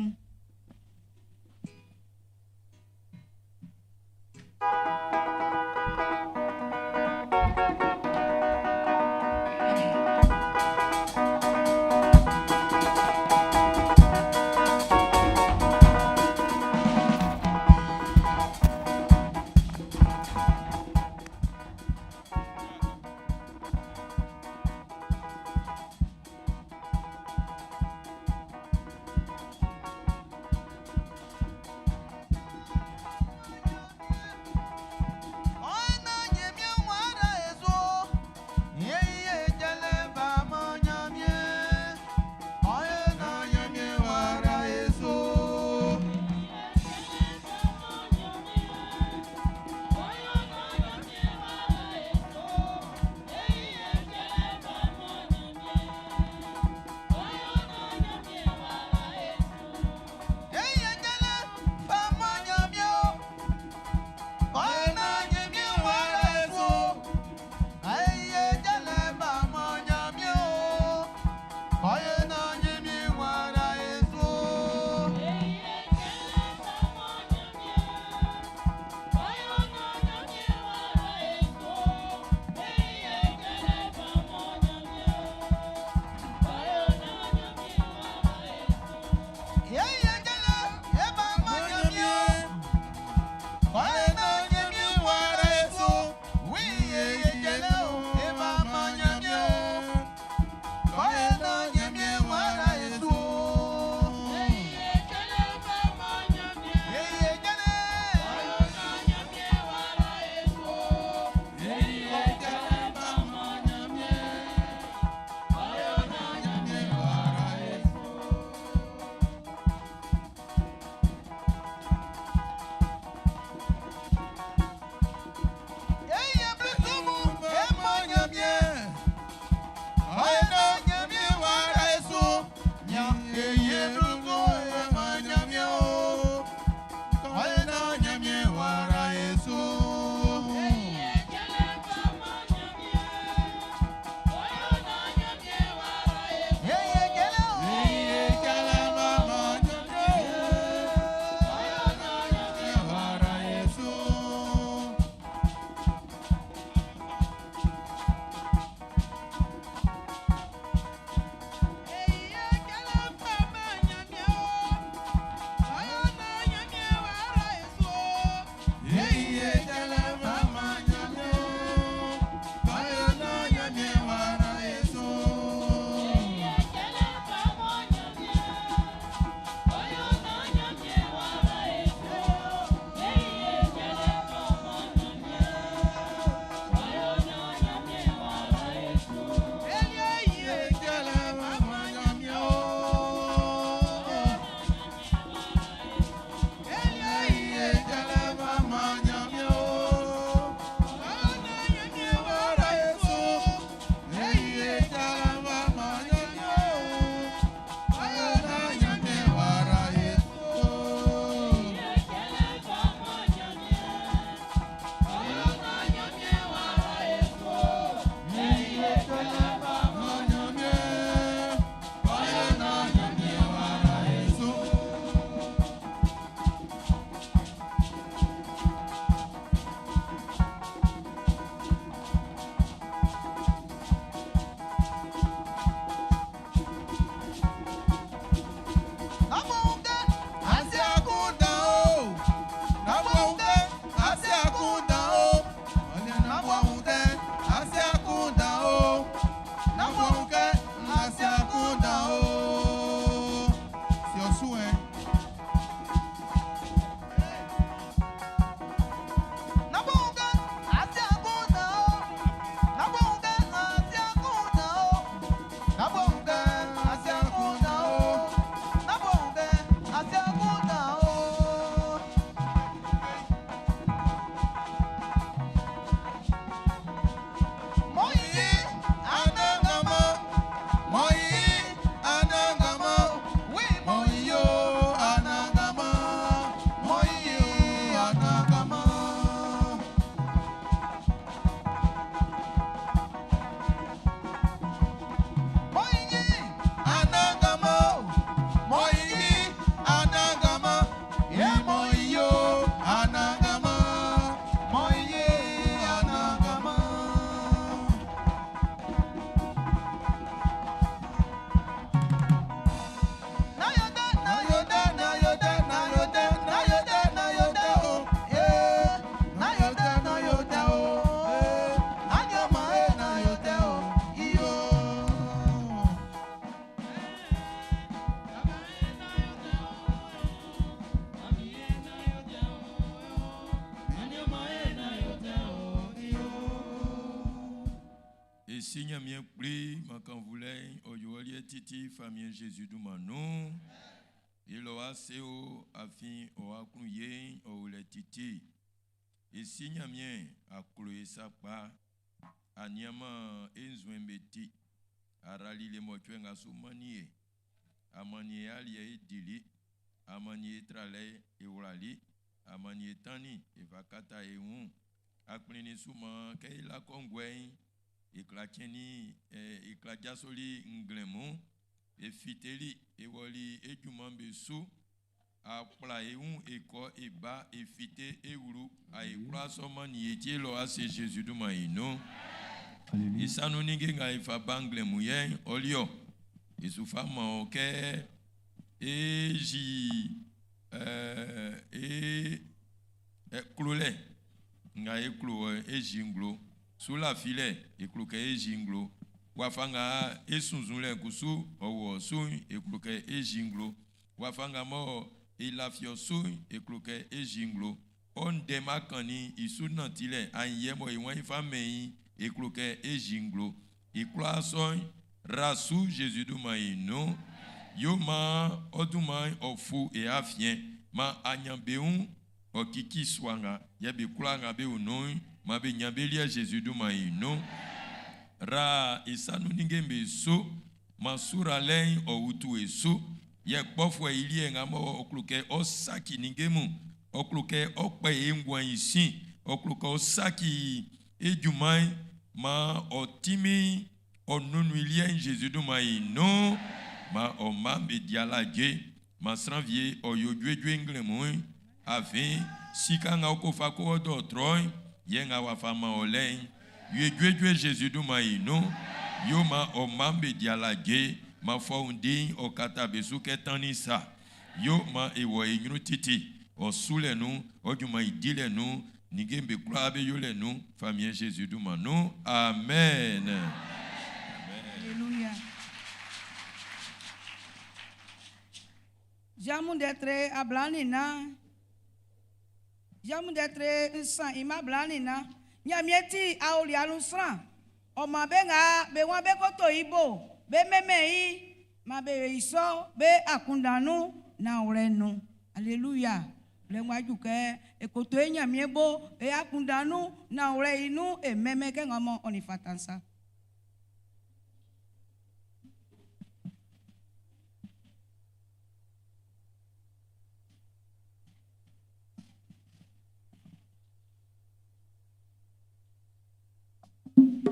signe mien pris, ma quand voulait, au yolie titi, famille Jésus du manou. Il a seo, afin, au accouillé, au le titi. Et signe mien, a cloué sa part, a niama, enzouembeti, a rali les motuens à soumanier, a manier alie dili, a manier tralé et orali, a manier tani, et vakata et un, a plini souma, qu'est la congouin, et clatieni, et clatiasoli nglemon, et fiteli, et wali, et du mambesou, a plaé un, et quoi, et bas, et fité, et oulou, a éclat son maniétier, l'oa, c'est Jésus de Maïno. Et ça nous n'y a pas bangle mouyen, olio, et sous femme, ok, et j'y, et cloulet, n'a éclou, et jinglo, sous la filet, et clouquet, et jinglo, wafanga, et sous-zoulé, koussou, ou sou, et clouquet, et jinglo, wafanga mort, et la fiosou, et clouquet, et jinglo, on démarcani, il sous-nantile, en yemo, et ouin famille, et clouquet, et jinglo, et croissant, rassou, Jésus du maïno, yo ma, odouman, ofou, et afien, ma anyambeun, o kiki swanga, yabe kulanga be unoy, ma be nyambelia Jésus du maïno, ra, et ça nous n'ingembe so, ma sura len, o utu e so, yek pofwe ilie ngamo, o clouquet, o saki n'ingemu, o clouquet, o pe engwan ici, o clouquet, o saki, et du maï, ma o timi, o non-wilien Jésus du maïno, ma o mambe dialage, ma stranvier, o yodwe nglemoy, ave, si kanga okofa ko do troy, yenga wafama olen, yodwe Jésus du maïno, yo ma o mambe dialage, ma foundi o katabesu ketanisa, yo ma ewo titi, o soule nous, o du maïdile nous, Nigembe klabe yole nous, famille Jésus du manou. Amen. Alléluia. Jamu d'être à blanina. Jamu d'être sans ima blanina. Nyamieti a oli alusran. O ma benga be wan be koto ibo. Be memei ma be iso be akundanu na urenu. Alléluia. Le mwaju ke ekoto enya miebo e akundanu na ure inu e meme ke ngamo onifatansa.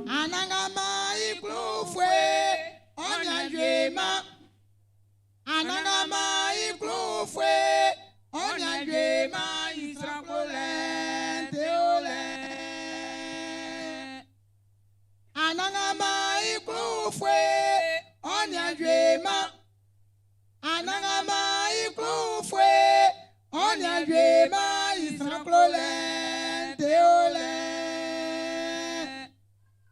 Anangama iklufwe onyajema. Anangama iklufwe onyajema israkolente ole. Anangama iklufwe onyajema. Anangama iklufwe onyajema israkolente ole.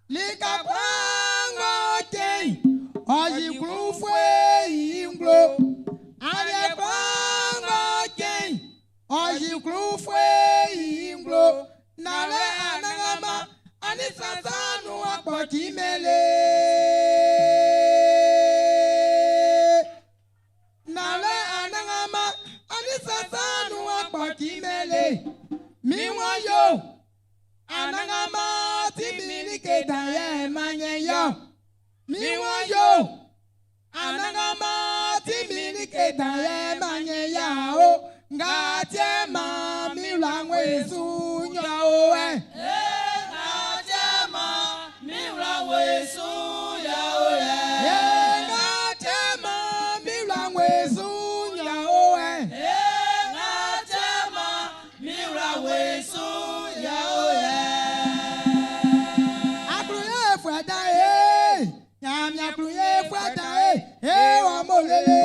Lika kwango ten, oji klufwe inglo. Ale kwango ten, oji klufwe inglo. Nale anangama, anisasanu akpoti mele. Nale anangama, anisasanu akpoti mele. Miwa yo, anangama timili ke daye manye yo. Miwa yo, anangama timili ke daye manye yao. Ngate ma milangwe sunya oe. Ngate ma milangwe sunya oe. Ngate ma milangwe sunya oe. Ngate ma milangwe sunya oe. Akluye fwada e, nyam akluye fwada e wamolele.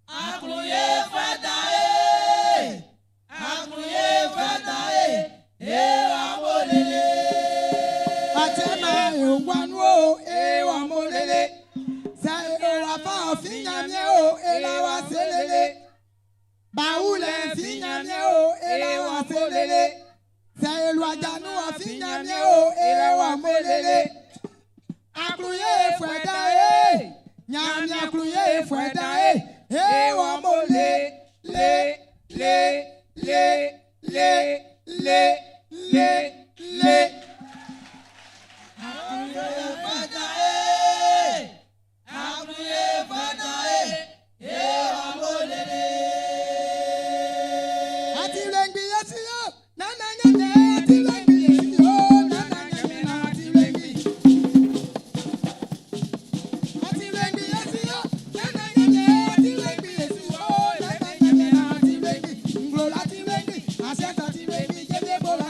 Akluye fwada e, Fajanu afinyamie o elewa molele. Akluye fweda e. Nyami akluye fweda e. Ewa mole le. Bola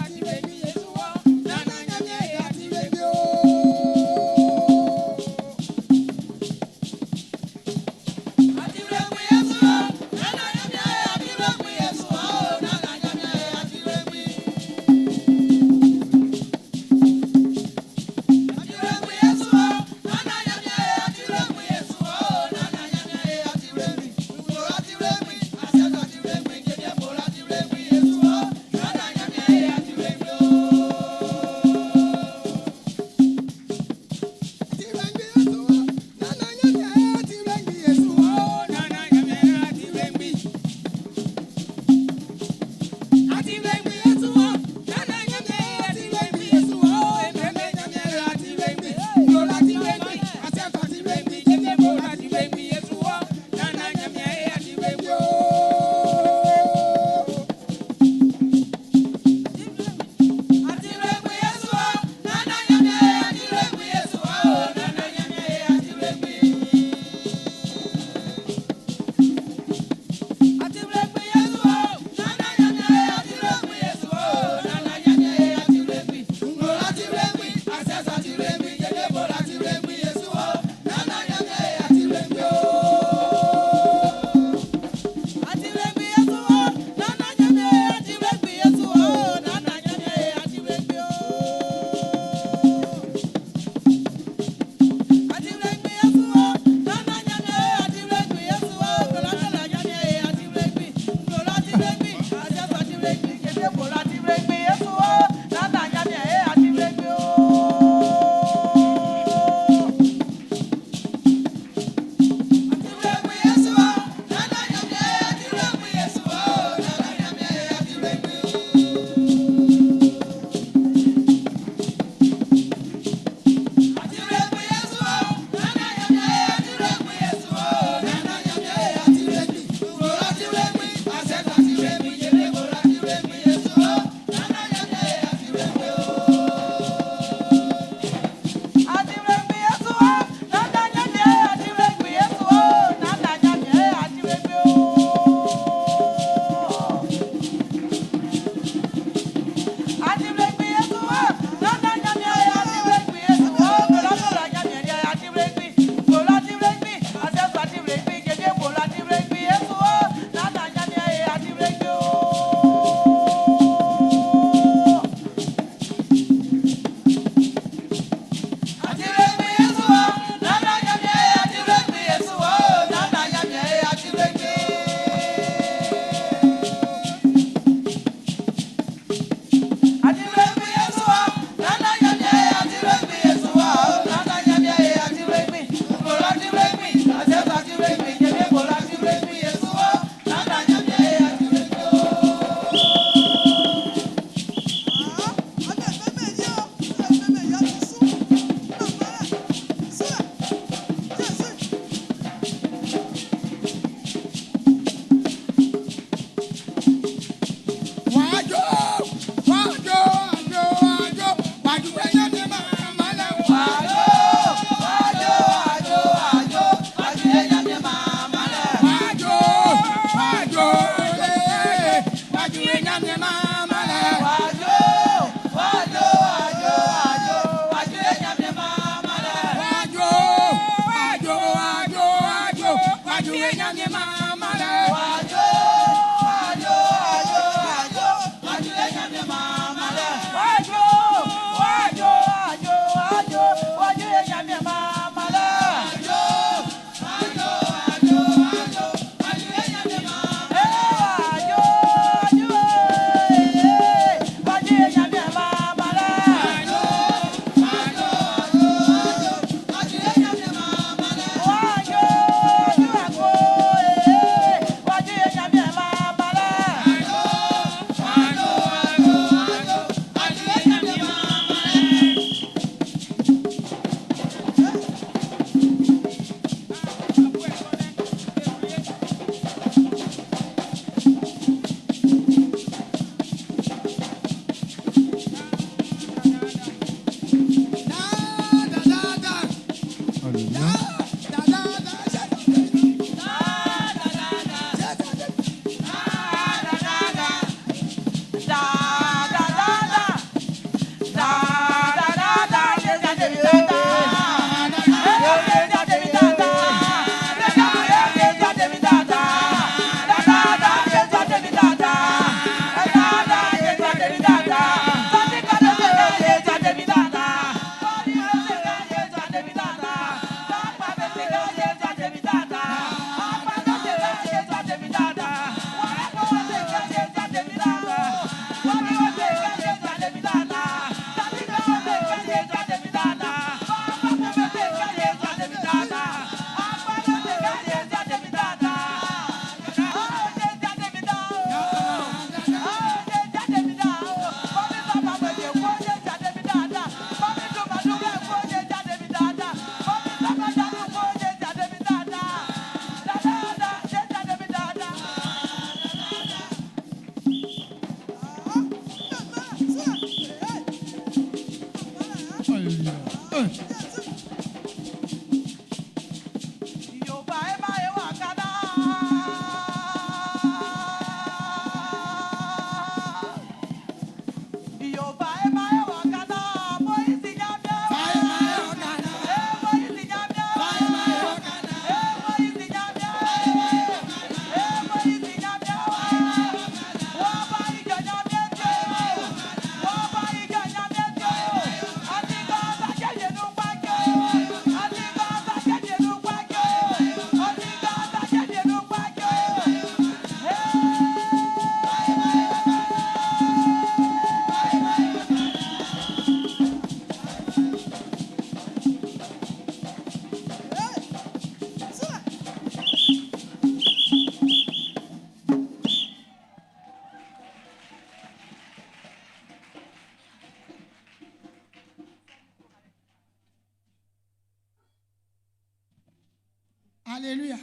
Alléluia.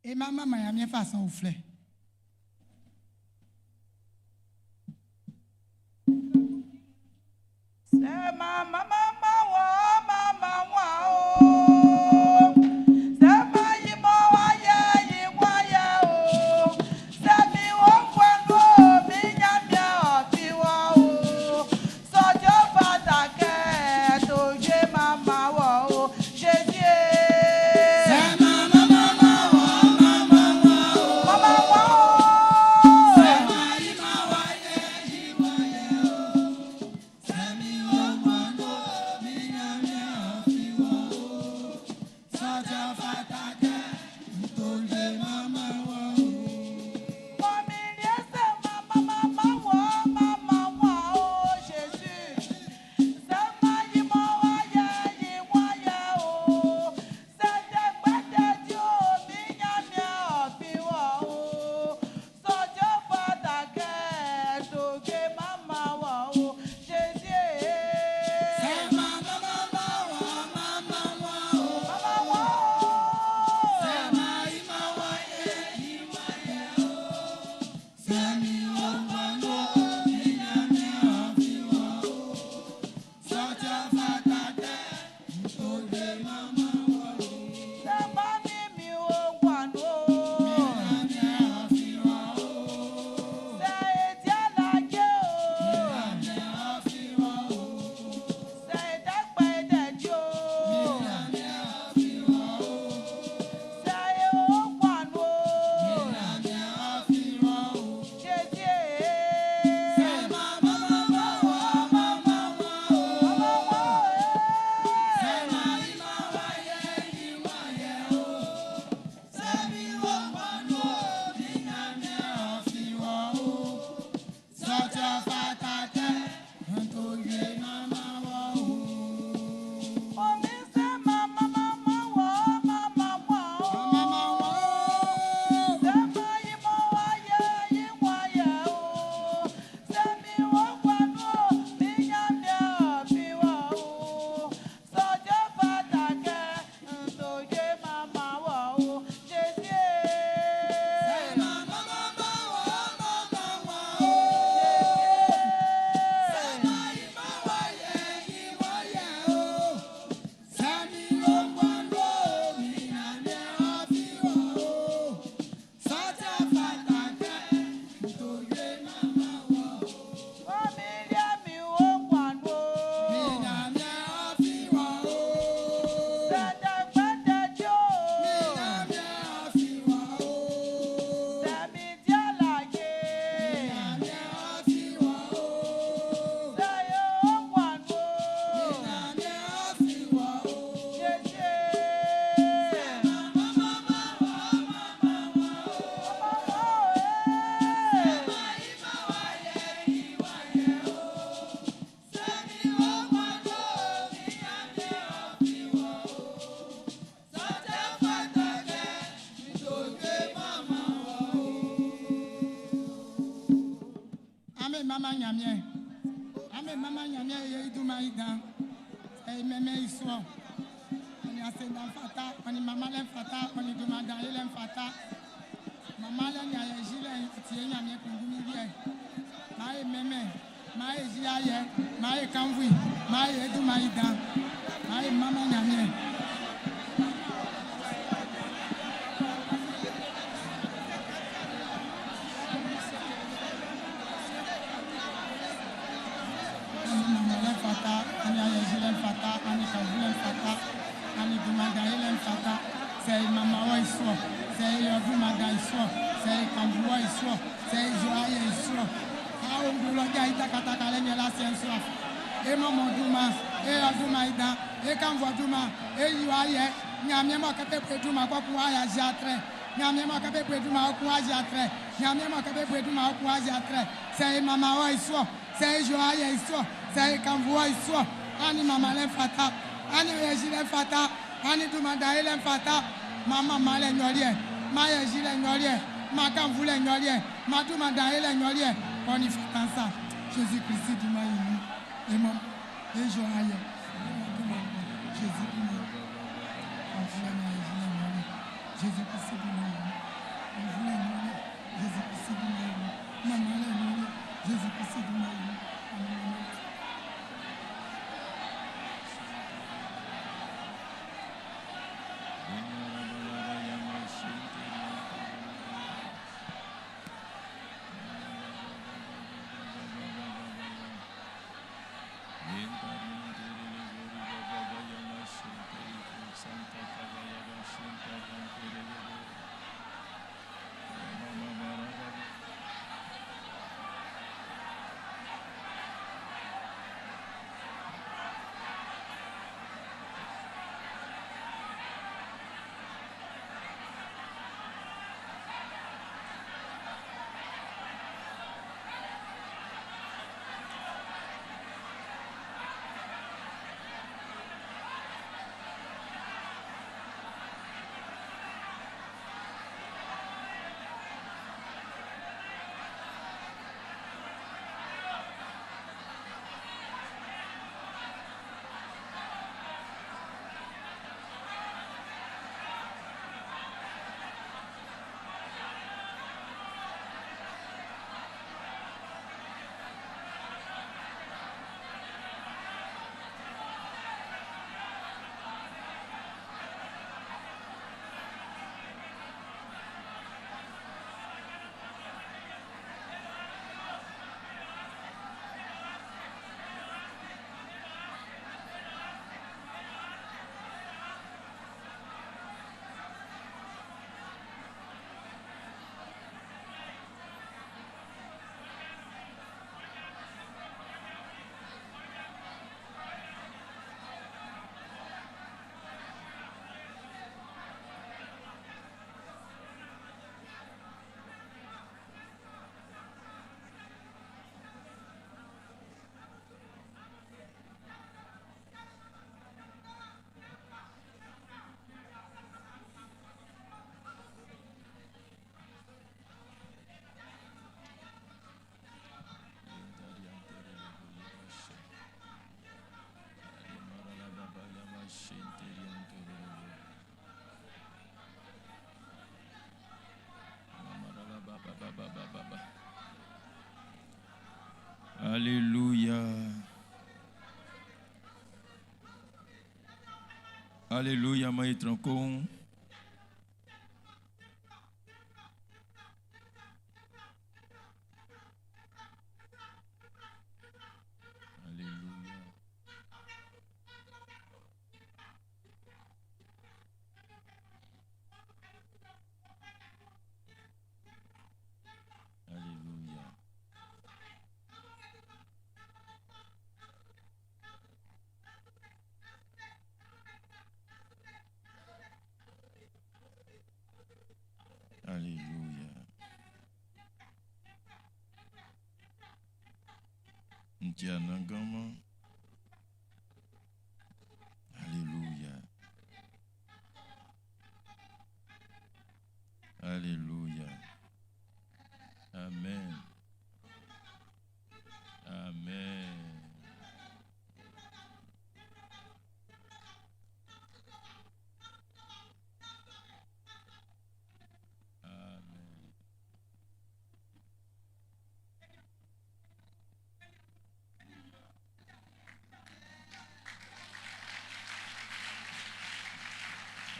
Et ma maman a mis façon au fleur. C'est ma maman, oh. C'est ma yimo, oh. C'est mi oh, mi nyamia, oh. So jo patake, to je mama, oh. Jésus. C'est ma maman, oh, maman, oh. Mama, oh. C'est ma yima, oh. C'est mi oh, oh, mi nyamia, oh. So jo patake, to je mama, oh. C'est ma maman, oh, maman, oh. C'est ma yima, oh. C'est mi oh, oh, mi nyamia, oh. So jo patake, to je mama, oh. Mama nyamie. Ame mama nyamie ye iduma idan. E meme iswa. Oni asenda fata, oni mama le fata, oni duma dan le fata. Mama le nya ye jile tie nyamie kungumi vie. Ma e meme, ma e jia ye, ma e kanvui, ma e iduma idan. Ma e mama nyamie. Say mama wa iswa, say yobu maga iswa, say kambuwa iswa, say joaye iswa. How do you get ita katakale nyela senswa? E mama duma, e aduma ida, e kambuwa duma, e joaye. Nyamye mo kape peduma kwa kuaya jatre. Nyamye mo kape peduma kwa kuaya jatre. Nyamye mo kape peduma kwa kuaya jatre. Say mama wa iswa, say joaye iswa, say kambuwa iswa. Ani mama le fata, ani yeji le fata. Ani duma da ile fata mama male nyolie ma ye jile nyolie ma kanvu le nyolie ma duma da ile nyolie on y fait ça Jésus Christ duma yini et mon et joaille Jésus Christ Jésus-Christ de Naïm. Alléluia. Jésus-Christ de Naïm. Maman, alléluia. Jésus-Christ de Naïm. Amen. Alléluia. Alléluia, maître con. Alléluia. Alléluia. Alléluia. Ntianangama. Alléluia. Alléluia. Amen. Amen. Amen.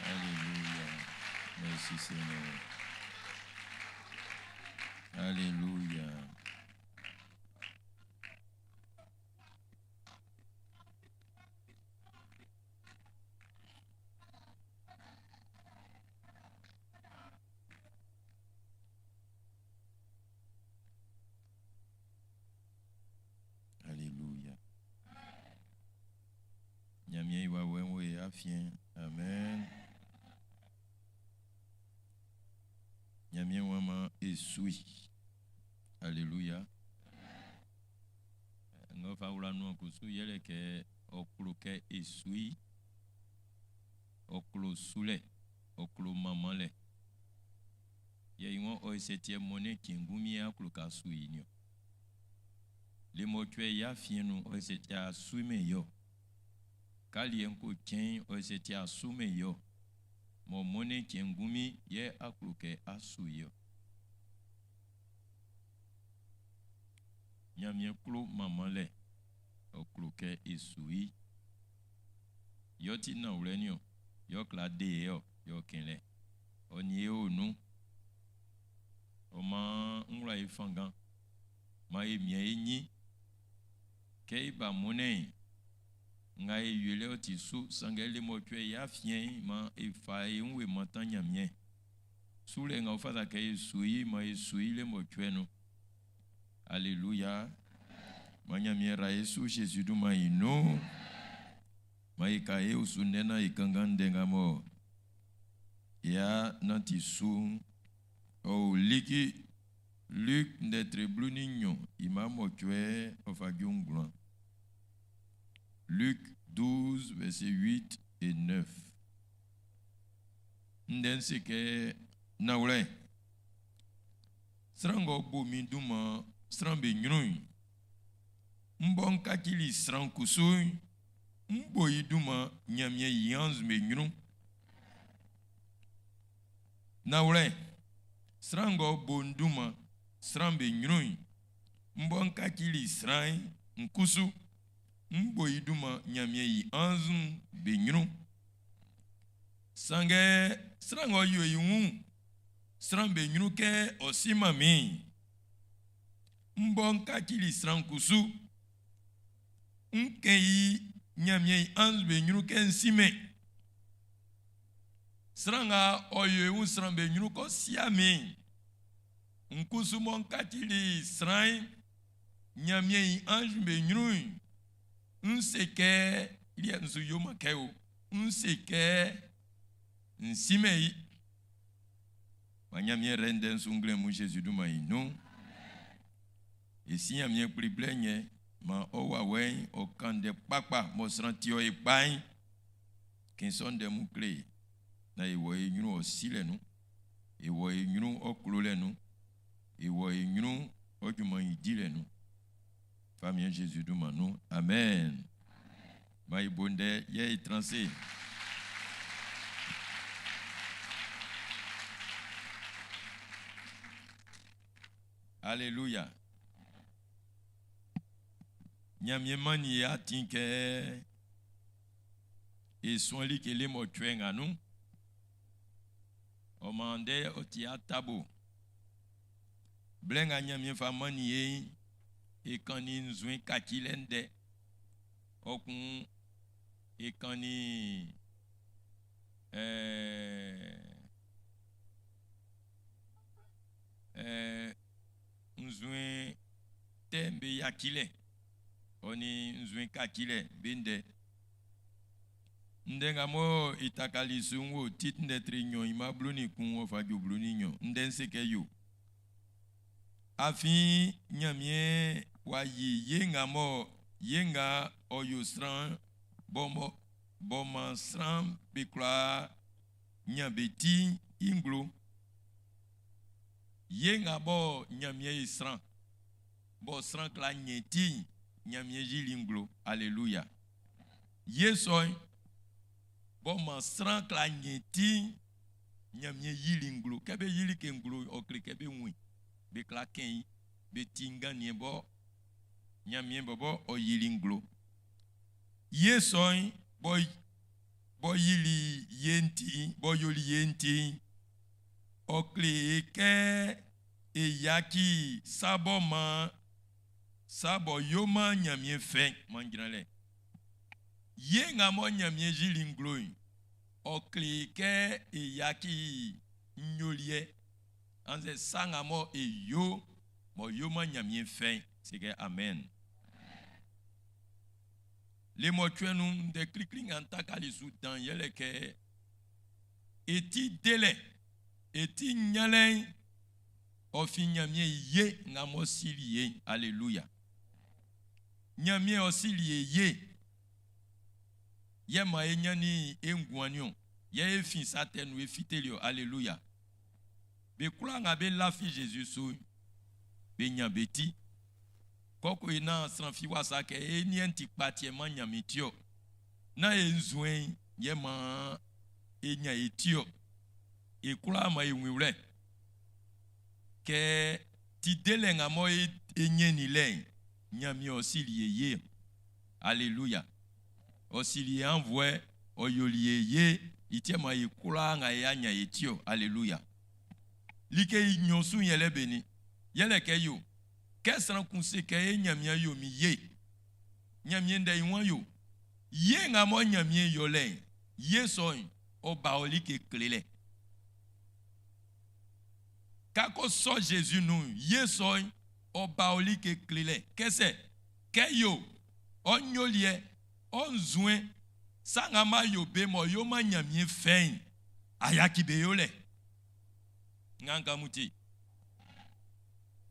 Alléluia. Merci Seigneur. Alléluia. Alléluia. Nyamie iwa wenwe afien. Amen. Nyamie wama esui. Alléluia. Ngofa ula no kusu yele ke okulu ke esui. Okulu sule. Okulu mamale. Ye ingo oisetie mone kingumi ya okulu kasui nyo. Le motue ya fienu oisetie asume yo. Kali enko chen oisetie asume yo. mo mone kiengumi ye akluke asuyo nyamie klu mamale okluke isui yoti na ulenio yo klade yo kenle oni onu oma ngla ifanga ma emie enyi ke ba mone ngai yele oti su sangele mo twe ya fien ma ifa enwe matanya mie sule nga ufata ke sui ma sui le mo twe no alléluia manya miera Yesu Jésus du maino maika e usunena ikangande ngamo ya nanti su o liki Luc d'être blunignon imam twe ofagiunglan Luc 12, versets 8 et 9. Ndense ke naule. Srango bomi duma srambe nyunui. Mbon kakili sran kusui. Mbo iduma nyamye yanz me nyunu. Naule. Srango bonduma srambe nyunui. Mbon kakili sran nkusu. Mbo iduma nyamye yi anzun benyunu sange srango yo yiwu sran benyunu ke osima mi mbo nkakili sran kusu yi nyamye yi anzun benyunu ke nsime sranga oyo yiwu sran benyunu ko siami nkusu mo nkakili sran nyamye yi anzun benyunu nseke ili nzu yoma keo nseke nsimei banyamie rende nsungle mu Jésus du maino esi yamie pliplenye ma owa wen okande papa mosrantio e pai kinsonde mu kle na iwo enyunu osile nu iwo enyunu oklole nu iwo enyunu ojuma idile nu famille Jésus du Manou. Amen. Maï bonde ye transi. Alléluia. Nyamye mani ya tinke et son li ke le mo twenga nu. Omande otia tabo. Blenga nyamye fa mani ye et quand ils ont kakilende okun et quand ils nzuen tembe yakile oni nzuen kakile binde ndenga mo itakalisungo titnde trinyo imabluni kun ofagyo bluninyo ndense yo afin nyamie wa yenga mo yenga oyosran bomo sran bekla nyabeti inglo yenga bo nyamie isran bo sran kla nyeti nyamie jilinglo alléluia yesoy bomo sran kla nyeti nyamie yilinglo kebe yilike nglo okle kebe wi bekla ken betinga niebo nyamie bobo oyilinglo yesoy boy yili yenti boyoli yenti okle ke eyaki sabo yoma nyamie fe manginale yenga mo nyamie jilinglo okle ke eyaki nyolie anze sanga mo eyo mo yoma nyamie fe c'est amen. Les mots nous de clickling en takali soudan yele ke eti dele eti nyalen ofi nyamie ye ngamo siliye alléluia nyamie osiliye ye ma enyani engwanyo ye fin satenu efitelio alléluia be kula nga be lafi Jésus so be nyabeti koko ina sanfi wasake enienti patie manyamitio na enzuen yema enya etio e kula ma e wiwle ke ti dele nga mo e nyeni le nyami osili ye. Alléluia. Osili envoie oyoliye ye itiema e kula nga ya nya etio. Alléluia. Like nyosu yele beni yele ke yo kesran kunse ke nyamia yo mi ye nyamie nda iwan yo ye nga mo nyamie yo le ye soin o baoli ke klele kako so Jésus nous ye soin o baoli ke klele kese ke yo onyolie onzuen sanga ma yo be mo yo ma nyamie fen ayaki be yo le nganga muti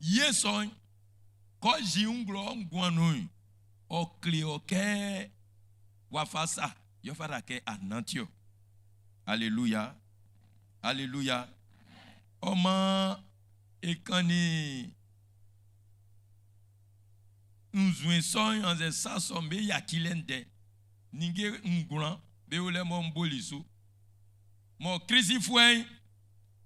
yeson ko jiunglo ngwanu o klio ke wafasa yo fara ke anantio. Alléluia. Alléluia. Oma ekani nzuen son anze sa sombe yakilende ninge ngran be ole mo mbolisu mo krisi fuen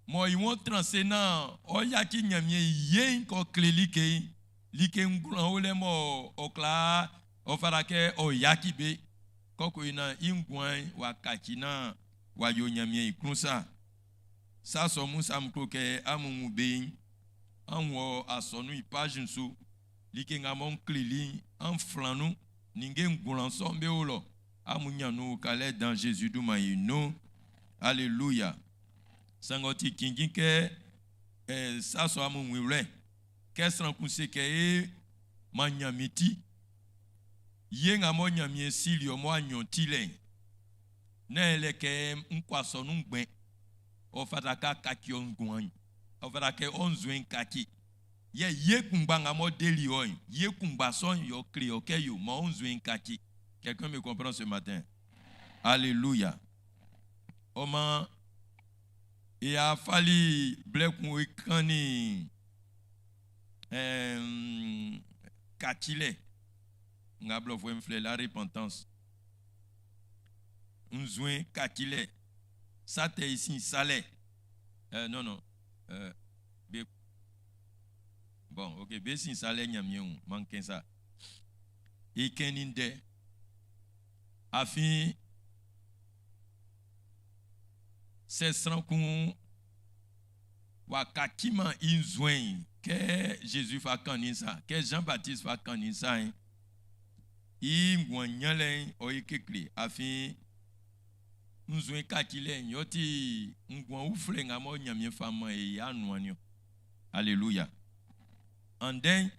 mo iwon transena o yaki nyamie yen ko klelike like ngran ole mo okla o farake o yaki be koko ina ingwan wakakina wa yo nyamie ikunsa sa so musa mkroke amumu be anwo asonu ipage nso like ngamon kleli en flanu ninge ngran so be olo amunyanu kale dans Jésus du mayino. Alléluia. Sangoti kingi ke sa so amu wiwle kesran kunse ke manyamiti ye nga mo nyamie silio mo anyonti le na ele ke nkwaso nu ngben o fataka kaki ongwan o fataka onzwen kaki ye kumba nga mo deli oy ye kumba son yo krio ke yo mo onzwen kaki. Quelqu'un me comprend ce matin? Alléluia. Oma et a fallu blekun ekani katile ngablo fwe mfle la repentance unzwen katile ça te ici salé non be bon OK be sin salé nyamien manken ça et keninde afin c'est sans qu'on wakakima inzwen que Jésus fa kanisa que Jean-Baptiste fa kanisa ingwanyale oyekekle afin nzwen kakile yoti ngwan ufle ngamo nyamie fama e anwanyo. Alléluia. Anden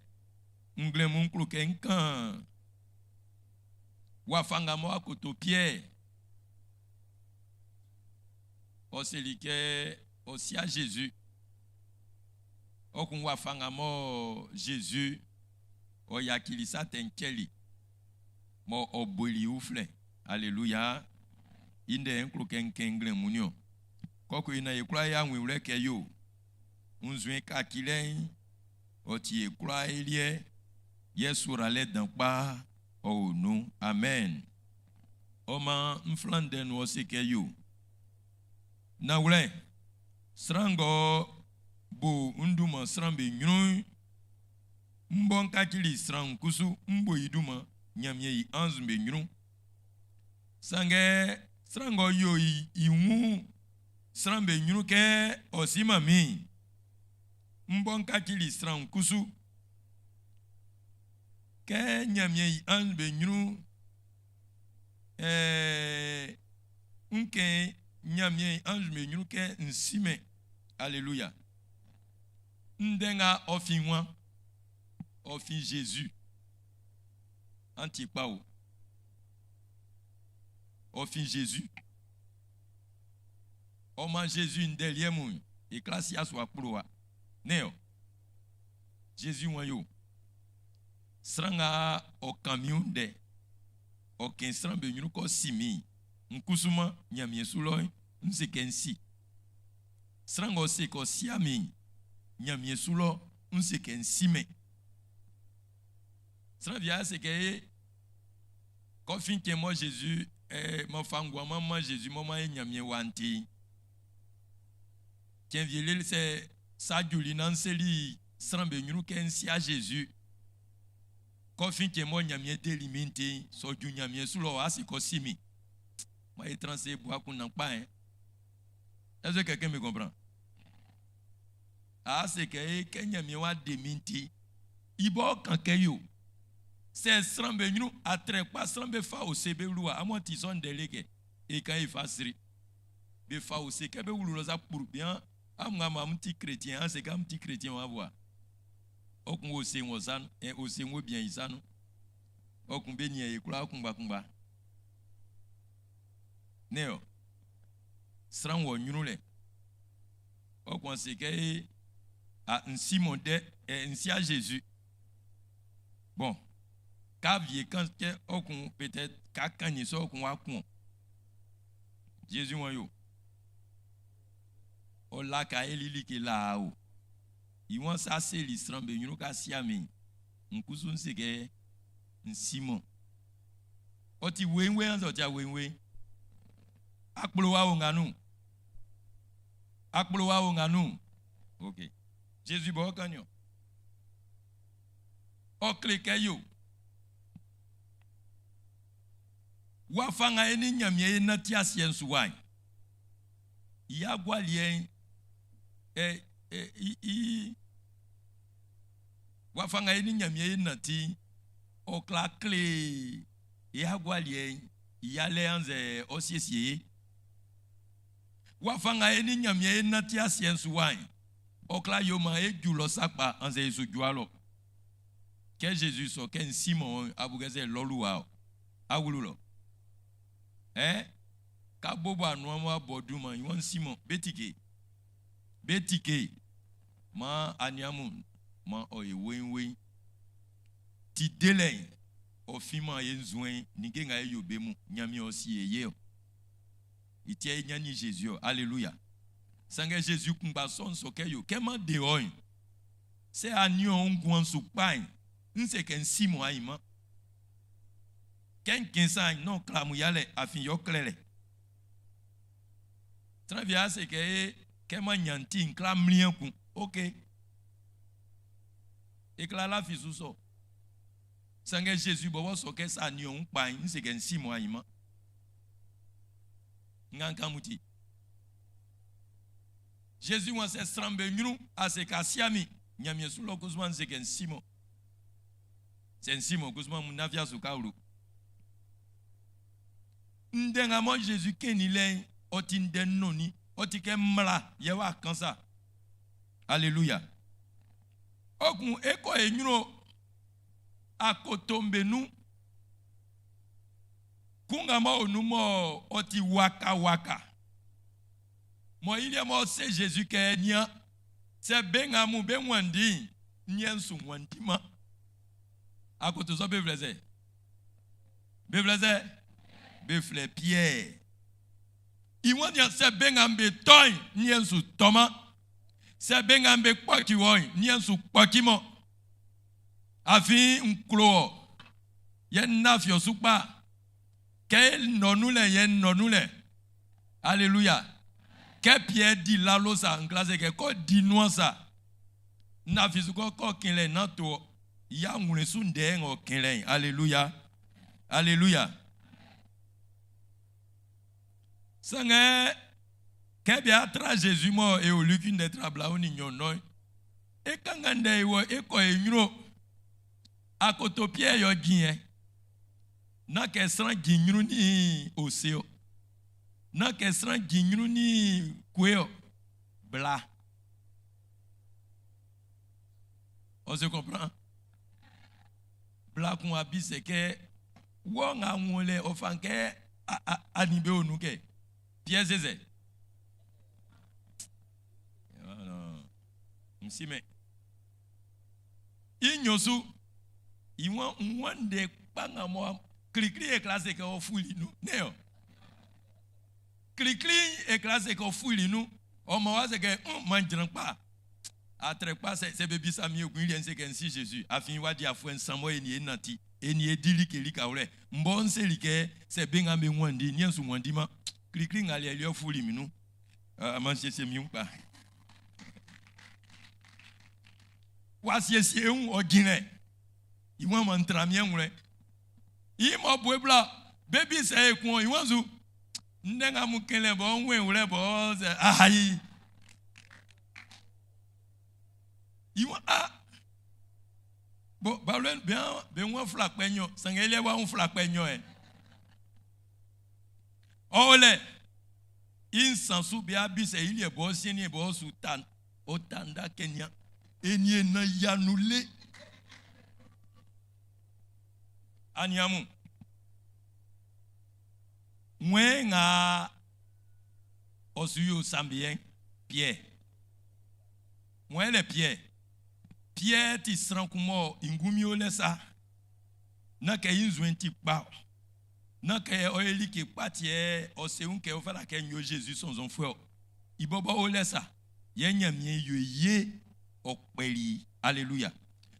ngle munklu ke nkan wafanga mo akoto Pierre oselike osia Jésus okun wafanga mo Jésus oyakilisa tenkeli mo oboli ufle. Alléluia. Inde enklu kenkengle munyo koko ina ekura ya nwiwle ke yo unzwen kakile oti ekura elie Yesu rale dankpa o nu. Amen. Oma mflande no osike yo na wule srango bo nduma srambe nyunu mbon kakili sran kusu mbo iduma nyamye yi anzumbe nyunu sange srango yo iwu srambe nyunu ke osima mi mbon kakili sran kusu ke nyamye yi anzumbe nyunu nke nyamie anjme nyuke nsime. Alléluia. Ndenga ofinwa ofin Jésus antipao ofin Jésus oma Jésus ndeliemu eklasia so akproa neo Jésus wanyo sranga o camion de o kensran be nyuko simi nkusuma nyamie sulo nsekensi srango seko siami nyamie sulo nsekensi me sravia seke kofin ke mo Jésus mo fangwa maman Jésus maman nyamie wanti Tiens, vieux, c'est ça, Julinan, c'est lui, sans bénir qu'un si à Jésus. Quand fin témoin, n'y a mieux délimité, soit du n'y a mieux sous l'eau, c'est cosimi. Moi, étranger, bois qu'on n'en pas, hein. Est-ce que quelqu'un me comprend? Ah, c'est que Kenya miwa démenti. Ibo kankeyo. C'est srambe nous à très pas srambe fa au sebe loi à moi tison délégué et quand il fasri. Be fa au sebe kebe wulu za pour bien amwa ma petit chrétien c'est comme petit chrétien on va voir. Okun o se wozan et o se wo bien isanu. Okun be ni e kula okun ba. Neo. Sram wo nyunule. Okun se ke à un Simon de ainsi à Jésus. Bon, quand quand peut-être quand il sort qu'on va con. Jésus moi yo. O la ka elili ki la o. Il want ça c'est l'istran be ñu ka siami. Nkusun se ke un Simon. O ti wenwe an so ti wenwe. Akplo wa o nganu. Akplo wa o nganu. OK. Jésus bon canyon. O kleke yo. Wa fanga eni nyamye na ti asien suwan. Ya gwalien wa fanga eni nyamye na ti o kla kle ya gwalien ya le anze osiesie. Wa fanga eni nyamye na ti asien suwan. Okla yoma e julo sakpa anze isu jualo. Que Jésus so ken Simon abugeze loluwa. Awululo. Ka bobo anwa boduma yon Simon betike. Betike. Ma anyamun ma oye wenwe. Ti delen o fima yenzwen nige nga yobemu nyami osi eye. Itie nyani Jésus. Alléluia. Sangé Jésus kumba son sokeyo kema de oin c'est anyo ngwan su pain nse ken Simon aima ken kinsan non klamu yale afin yo klele travia c'est que kema nyanti nklam lien ku OK et kla la fi so sangé Jésus bobo soke sa anyo pain nse ken Simon aima nganka muti Jésus wa se strambe nyunu ase kasiami nyamye sulo kozman se ken Simon. C'est Simon kozman munavia su kaulu. Ndenga mo Jésus kenile otinde noni otike mla yewa kansa. Alléluia. Okun eko enyuno akotombe nu kunga ma onumo oti waka waka. Moi il y a moi c'est Jésus qui est nia c'est ben amu ben wandi nien su wandima akoto so bevleze befle Pierre il wandi c'est ben ambe toy nien su Thomas c'est ben ambe kwaki woy nien su kwakimo afi nklo yen nafio supa kel nonule yen nonule. Alléluia. Que Pierre dit la losa en classe que ko di noisa na fisuko ko kinle na to ya ngune sunde ngo kinle. Alléluia. Alléluia. Sange que bien tra Jésus mo e o lukun de trabla oni nyono e kangande wo e ko enyuro akoto Pierre yo gien na ke sran ginyuru ni oseo na kesran ginyuru ni kweo bla. On se comprend? Bla qu'on habite c'est que wong a ngole ofanke anibe onuke Pierre zeze. Non. Msime. Inyosu iwan mwande panga mo klikli e classe que o fuli nu. Neo. Clicli et classe qu'on fouille nous, on m'a dit que mangeant pas. À très pas, c'est bébé Samy au Guillen, c'est qu'un si Jésus a fini à dire fouin sans moi et ni nati et ni dili que li kaole. Bon c'est li que c'est bien à me wandi, ni en sous wandi ma. Clicli à aller fouille nous. À manger c'est mieux pas. wasiesie un ogine iwa mantramie ngure imo buebla baby say ku iwanzu ndenga mukele bo nwe ure bo ze ayi iwa bo balen bien ben flak penyo sangele wa un flak penyo ole insansu bia bise ile bo sieni bo sultan otanda Kenya enye na yanule aniamu mwenga osuyo sambien Pierre mwele Pierre ti srankumo ingumi olesa na ke inzwenti pa na ke oyeli ke patie oseun ke ofala ke nyo Jesus son frère ibobo olesa yenyamie yoye okpeli alléluia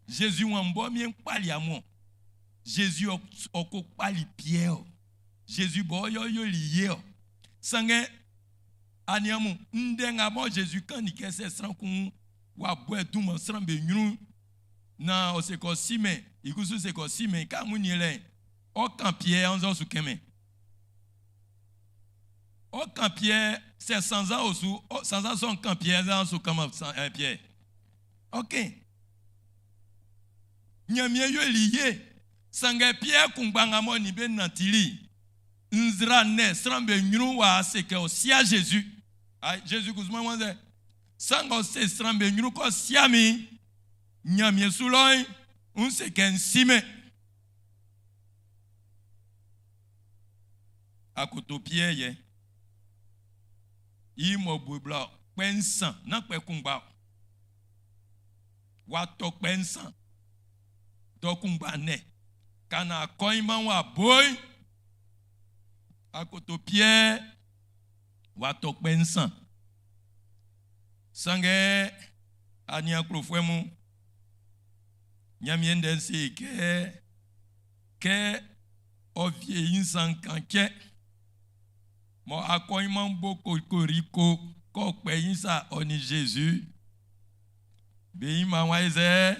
Jésus wambo mien pali amo Jésus okopali Pierre Jésus boyo yo lié sange aniamu ndenga mo Jésus kan ni kese srankun wa boe duma srambe nyunu na oseko sime ikusu seko sime ka muniele o kan Pierre onzo su keme o kan Pierre c'est sans ans osu sans ans son kan Pierre dans su kama Pierre OK nyamie yo lié sange Pierre kungbanga mo ni be nantili nzra ne srambe nyunu wa seke o sia Jésus ay Jésus kuzuma wanze sango se srambe nyunu ko siami nyamie suloi un seke nsime akoto Pierre ye imo bubla pensan na pe kungba wa to pensan to kungba ne kana koima wa boy akoto Pierre wa to pensan sange ania krofwemu nyamiende se ke ovie insan kanke mo akoima boko koriko ko pe insa oni Jésus be ima waize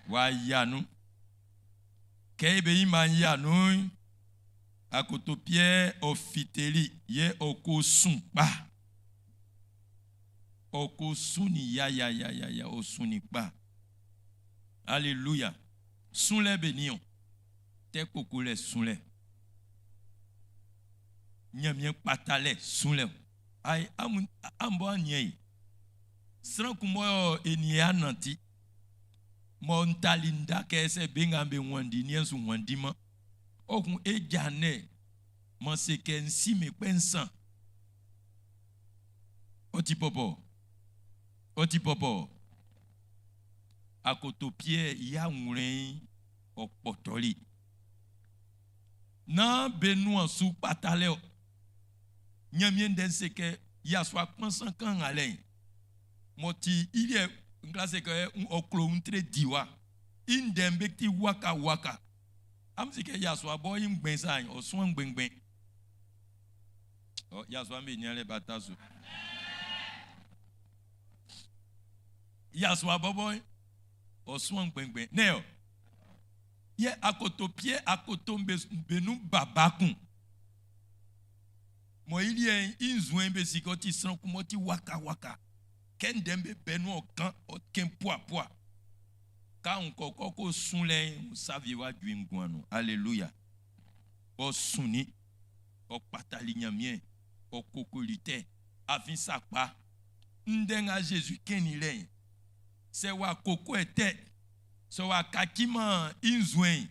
wa yanu ke be ima yanu akoto Pierre ofiteli ye okosunpa okosuni ya osuni pa alléluia sunle benion te kokole sunle nyamien patale sunle ay ambo anyei srankumo enia nanti montalinda kese bengambe wandi niensu wandima okun ejane mo seke nsi me pensan otipopo akoto Pierre ya nwren opotoli na benu ansu patale nyamien den seke ya swa pensan kan alen moti ile nglase ke oklo untre diwa indembekti waka amsike ya swa boy ngbensa o so ngbengben o ya swa me nyale batasu ya swa boy o so ngbengben neo ye akoto Pierre akoto benu babakun mo ilie inzwen be sikoti san kumoti waka kendembe benu okan o ken poa ka nkoko ko sunle musavi wa dwingwanu alléluia o suni o patali nyamien o kokolite afin sakpa ndenga Jésus kenile se wa koko ete se wa kakima inzwen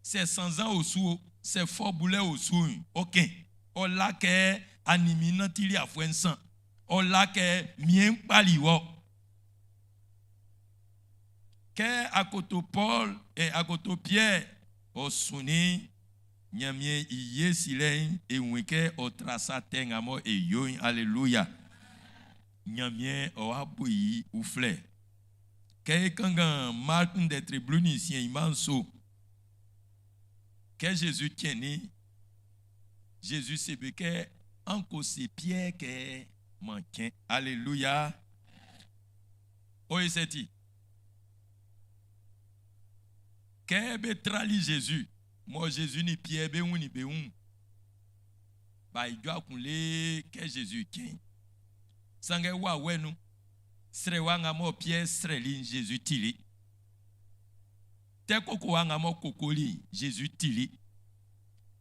se sanza osu se fobule osu OK o la ke animina tili afwensan o la ke mien paliwo ke akoto Paul et akoto Pierre o suni nyamie iye silen e weke o trasa tengamo e yoin alléluia nyamie o abui oufle ke kanga Marc de tribune sien imanso que Jésus tieni Jésus sait que encore c'est Pierre qui manquait alléluia oye seti Kebe trali Jésus. Moi Jésus ni Pierre be ou ni be ou. Ba il doit couler que Jésus kin. Sange wa wenu. Sre wanga mo Pierre sreli Jésus tili. Te koko wanga mo kokoli Jésus tili.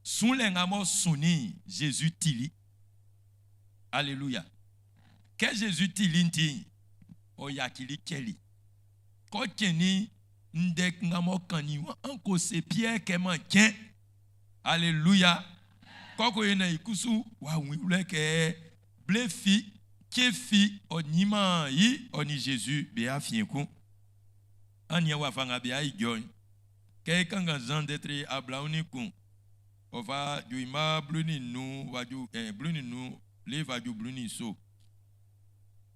Sunlenga mo suni Jésus tili. Alléluia. Que Jésus tilinti o yakili keli. Ko keni ndek ngamo kani anko se Pierre keman ken. Alléluia. Koko yena ikusu wa wule ke blefi kefi onima yi oni Jésus be afienku. Anya wa fanga be ai joy. Ke kanga Jean d'être ablauni kun. On va du ima bluni nu va du bluni nu le va du bluni so.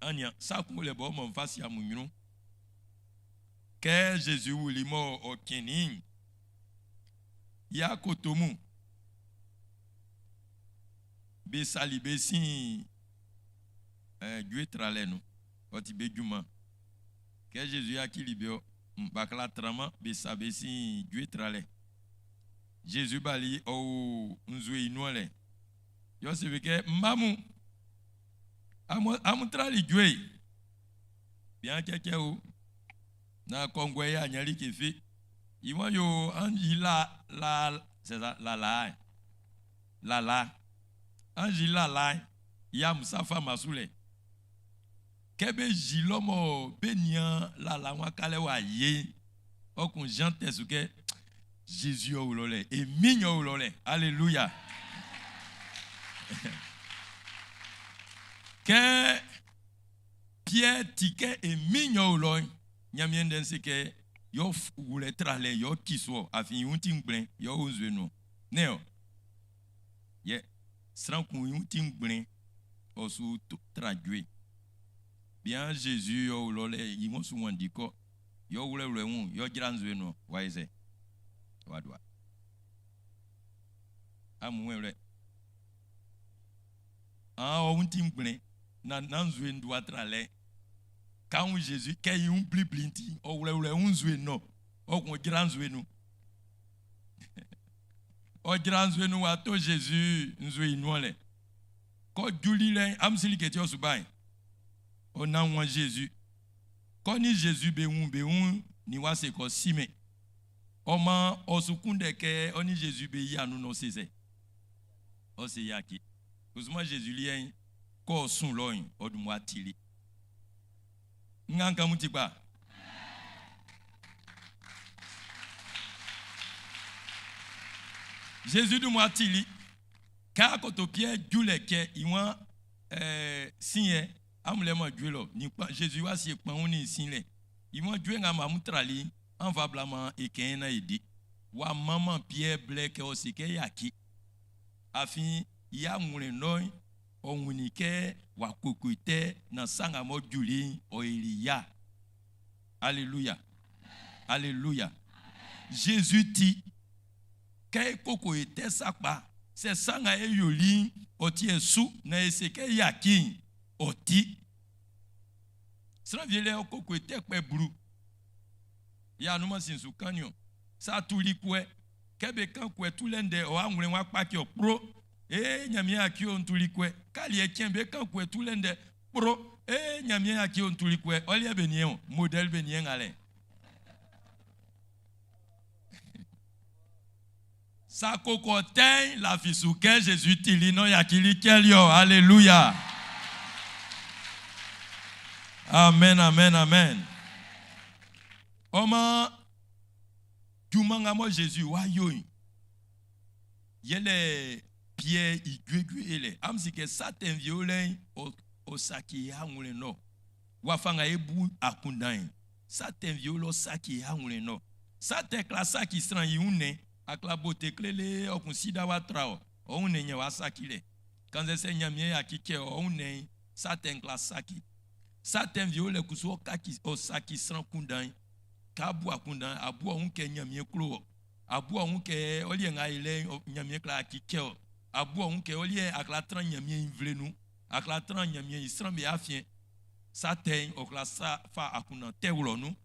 Anya sa ku le bo mon fasi amunyu. Que Jésus wuli mo okini. Ya kotomu. Be sali be sin Dieu trale no. Oti be juma. Que Jésus a kilibio bakla trama be sabe sin Dieu trale. Jésus bali o nzwe inwale. Yo se veke mamu amutrali jwe. Bien keke o na kongwe ya nyali kefi. Iwa yo anji c'est ça la anji la ya musafa masule. Kebe jilomo benya la wakale wa ye. Okun jante suke Jésus au lolé et mignon au lolé. Alléluia. Que Pierre ticket et mignon au lolé. Nyamien den se que yo voulait trale yo kiswo afin yunting blen yo uzweno. Neo. Ye sranku yunting blen osu traduit. Bien Jésus au lolé yimo su wandiko yo wule wun yo granzweno waize. Wadwa. Amoué. Ah, on timbre. Nan zwe ndwa trale. Quand Jésus, qu'il y a un bliblinti, on voulait un zwe no. On grand zwe nous. On grand zwe nous à toi Jésus, zwe noile. Quand Julie l'un, amsili que tu as subai. On a un Jésus. Quand ni Jésus beun, ni wa se ko sime. Oma osukunde ke oni Jésus be ya nous non c'est o se yaki uzuma Jésus lien ko sun loin odumwa tili nganga mutiba Jésus du moi tili ka koto Pierre dule ke iwan sinye amlema duelo ni Jésus wa si pan oni sinle iwan due ngama mutrali envablement et qu'un a dit wa maman Pierre Blake aussi que yaki afin ya moulenoi on unike wa kukuite na sanga mo juli o Elia. Alléluia. Alléluia. Jésus dit que koko était sakba c'est sanga e yoli oti esu na eseke yaki oti sra viele koko était pe bru. Ya nous mansin sous canyon. Ça tout li kwe. Kebe kan kwe tout lende o amure wa pa ki o pro. Nyamie aki on tout li kwe. Kali e tienbe kan kwe tout lende pro. Nyamie aki on tout li kwe. Oli e benien modèle benien ale. Ça cocotin la fisouke Jésus tili non yakili kelio. Alléluia. Amen, amen, amen. Oma Dumangamo Jésus wa yoy. Yele Pierre igwegwe ele. Amsi ke saten violin o saki hangule no. Wafanga ebu akundain. Saten violo saki hangule no. Saten klasa ki stran yune akla bote klele o konsida wa trao. O une nye wa sakile. Kanze se nyamie akike o une saten klasa ki. Saten viole kuso kaki o saki stran kundain. Kabu akunda abu onke nyamie klo abu onke oli nga ile nyamie kla akike abu onke oli akla tran nyamie invlenu akla tran nyamie isrambe afien saten okla sa fa akuna tewlonu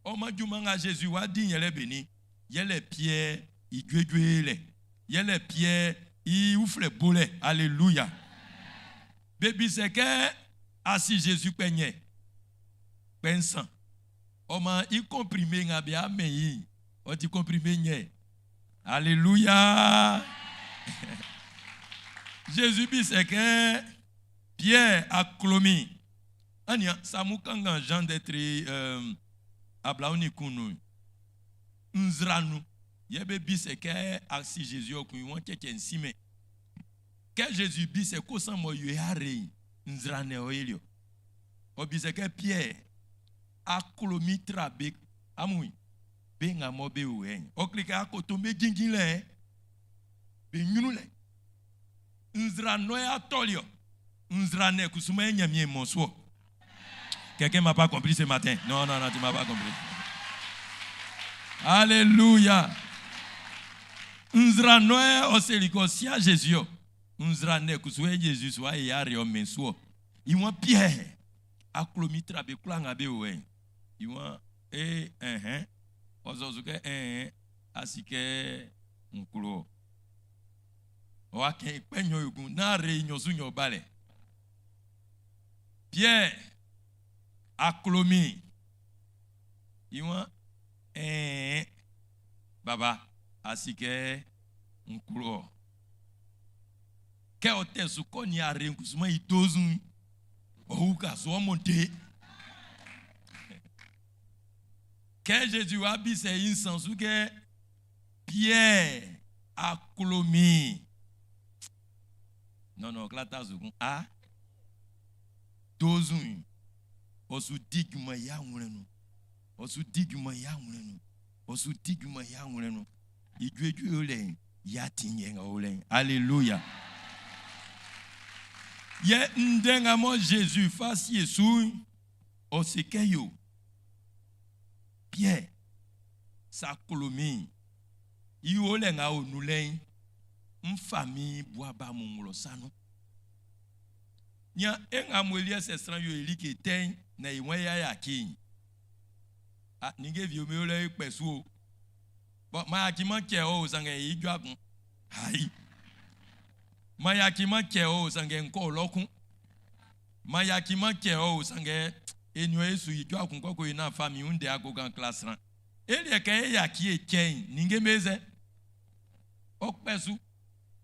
o majuma nga Jésus wa di nyele beni y a les pierres, il guégué, y a les pierres, il ouvre les bolets. Alléluia. Baby, c'est que, assis Jésus peignait, pensant, on m'a y comprimé, n'a bien meilleur, on dit comprimé, n'y. Alléluia. Jésus dit, c'est que, Pierre a clomé. Anya, ça m'a quand Jean d'être, Ablaoni Kounou. Nzranu. Yebe bi c'est que si Jésus a connu un quelqu'un si mais que Jésus bi c'est quoi sans moi yuare nzrane oelio. Obi c'est que Pierre a colomi trabe amui benga mobe ouen. O clique à koto me gingile be nyunule. Nzrano ya tolio. Nzrane kusuma nyamie monso. Quelqu'un m'a pas compris ce matin. Non, tu m'as pas compris. Alléluia. Nzra noe oseliko sia Jésus. Nzra ne kuswe Jésus soit yari o mensuo. Iwa Pierre aklomi trabe klanga be owen. Iwa ozozuke asike nkulo. O ake penyo yugun na re nyosunyo bale. Pierre aklomi. Iwa Baba, asike nkulo. Ke ote sukoni a renkusuma itozun. Ouka so monte. Que Jésus a dit c'est une sens que Pierre a colomi. Non, klata zukun a tozun. Osu digma ya ngulenu. Osu digma ya ngulenu. Osu digma ya ngulenu. Igweju ole ya tinyenga ole. Alléluia. Ye ndenga mo Jésus face Yesu osikeyo. Pierre sa kolomi. Iole nga onulen mfami boaba mungulo sanu. Nya enga mwelia sestran yo elike ten na iwe ya king. Ah ninge vi me ole pesu. But ma akima ke o sange ijwakun. Hai. Ma yakima ke o sange nko lokun. Ma yakima ke o sange enyo su ijwakun koko ina fami unde agogan class ran. Ele ke yaki e ken ninge meze. Okpesu.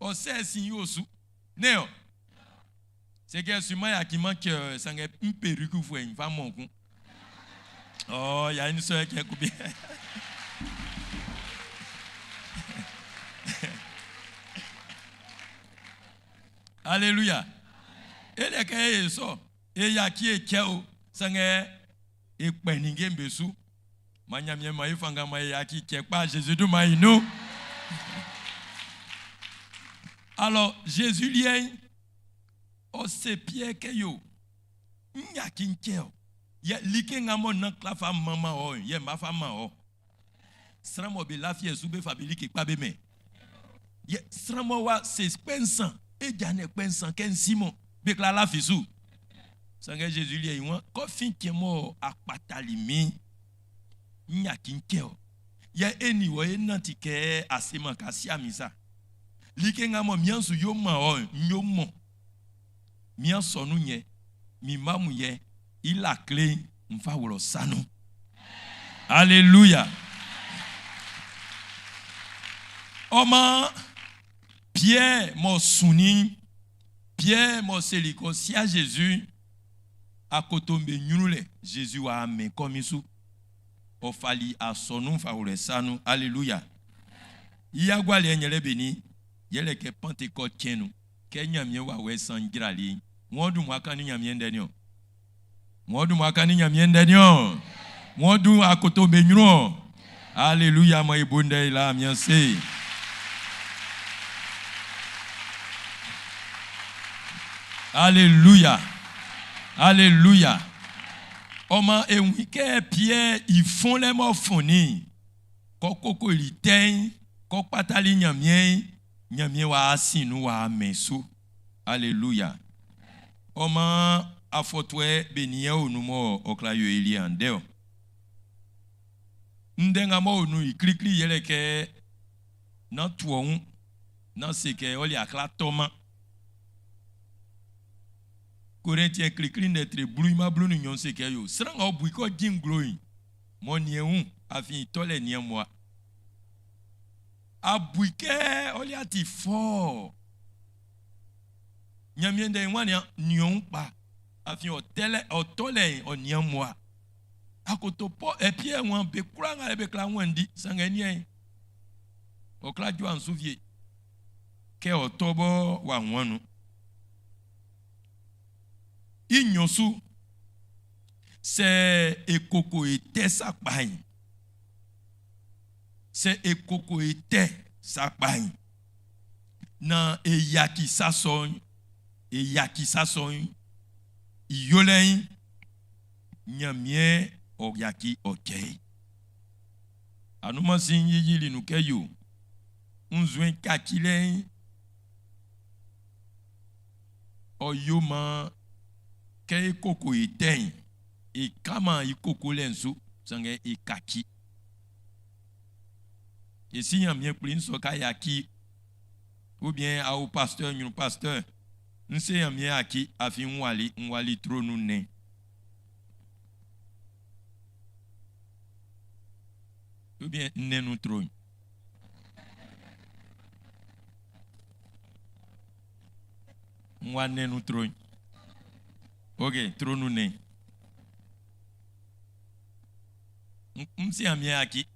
O sesin yosu. Neo. C'est que si moi qui manque ça est une perruque ou une femme mon coup. Oh, il y a une soeur qui est coupée. Alléluia. Et les cas ça et il y a qui est keo ça est et peninge mbesu. Manya mie mai fanga mai ya qui est pas Jésus de mai non. Alors Jésus lien o se pie ke yo nya kinkeo ye like ngamo na klafa mama o ye ma fama o sramo be lafie su be fabili ke pa be me ye sramo wa se pensan e jane pensan ken simon be kla la fisu sanga Jésus li yon ko fin ke mo akpatali mi nya kinkeo ye eni wo enanti ke asema kasi amisa like ngamo miansu yo ma o nyomo Mia sonu nye, mi mamu ye, il a clé, mfa wolo sanu. Alléluia. Oma, Pierre mo souni, Pierre mo seliko, si a Jésus, a kotombe nyunule, Jésus wa ame komisu, o fali a sonu mfa wolo sanu. Alléluia. Iyagwa le nyele beni, yele ke Pentecôte tienu. Kenya miewa we sangrali modu mwakani nyamiendenyo modu akoto benyro. Alléluia mo ibunde ila mianse. Alléluia. Alléluia. Oma e wike Pierre ils font les morphonies kokoko liten kokpatali nyamien Nyamie wa asinu wa mesu. Alléluia. Oma afotwe beniye onumo oklayo eli andeo. ndenga mo nu iklikli yele ke na tuon na seke oli akla toma Corinthiens klikli netre bluima blunu nyon seke yo sranga obu ko jim glowing mo nieun afin tole nie moi abuike oli ati fort nyamiende nwania nyon pa afin otole onien moi akotopo epie wan be kuranga le be kla wandi sangenien okla jo ansuvie ke otobo wa wanu inyosu c'est ekoko ete sakpain c'est ekoko ete sakpain na eyaki sason iyolen nyamie oyaki okay anuma sin yili nukeyo unzwen kakile oyuma ke koko eten e kama ikoko lensu sange ikaki et si nyamie plin so kayaki ou bien au pasteur nyun pasteur nse nyamie aki afi nwali tronu ne ou bien nenu trône. Moi nenu trône. Ok, trône ne. M'si amien aki.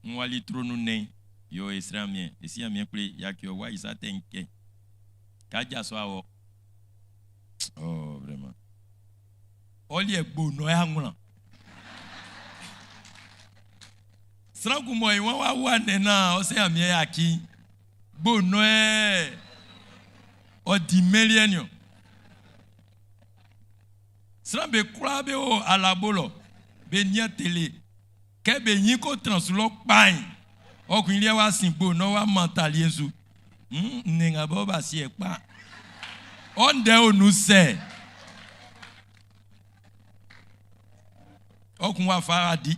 Moi li trône ne. Yo esra amien. Et si amien ple yaki yo wa isa tenke. Kaja so awo. Oh vraiment. Oli egbo no ya ngula. Srangu mo iwan wa wane na o se amie aki bo no o di million srambe kura be o alabolo be nya tele ke be yin ko translo pan o kun ile wa sin bo no wa mentali ensu ninga bo ba si epa onde onu se o kun wa faradi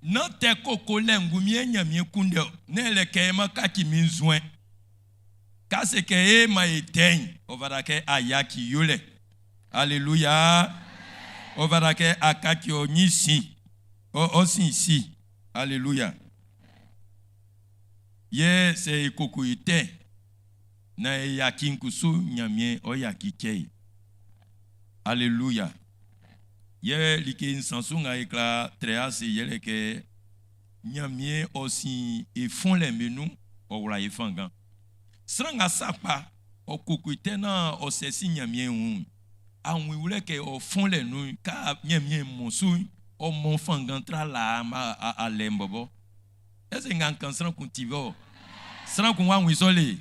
non te koko lengu mienya kunde ne le kema kaki minzwen kase ke e ma eten ovadake ayaki yole alléluia ovadake akaki onyisi osinsi alléluia ye se koko ite na yaki nkusu nyamie oyaki kei alléluia ye like nsansunga ekla trease yele ke nyamie osi e font les menus owla e fangan sranga sapa okukuite na osesi nyamie hu anwi wule ke o font les nu ka nyamie monsu o mon fangan tra la ma a lembobo ese ngan kan sran kuntivo sran kun wa wisole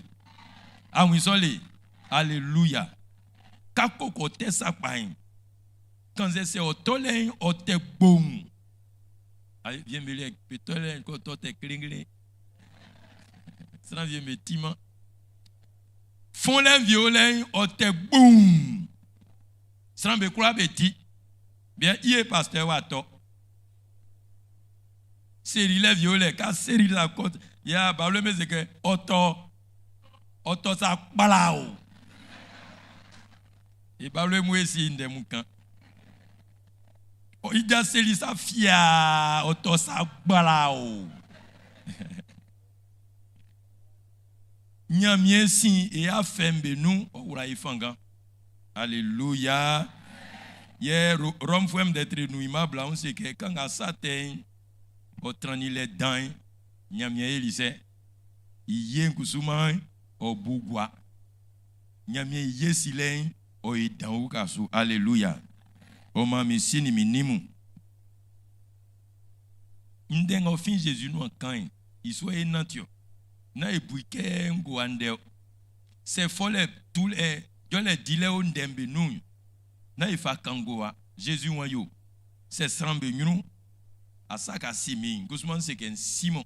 alléluia ka koko te sapain quand c'est au tolen au te boum. Allez, viens me lire, peut-être quand tu es clinglé. Ça vient me tima. Font les violents au te boum. Ça me croit petit. Bien, il est pasteur Wato. Série les violents, car série la côte. Il y a un problème, c'est que auto sa balao. Et parle moi ici, in de moukan. Ida selisa fia otosa balao. Nyamie si e a fembe nou ora ifanga. Alléluia. Ye rom fwem d'être nou imable on sait que quand a satin o trani les dents nyamie elise iye kusuma o bugwa. Nyamie yesilen o idan u kasu. Alléluia. O mami sini minimu. Ndenga ofin Jésus nous en il soit énantio. Na ebuike ngo ande. C'est folle tous les je les dile on dembe nou. Na ifa kangoa Jésus wanyo. C'est srambe nyunu asaka simi. Gusman c'est ken Simon.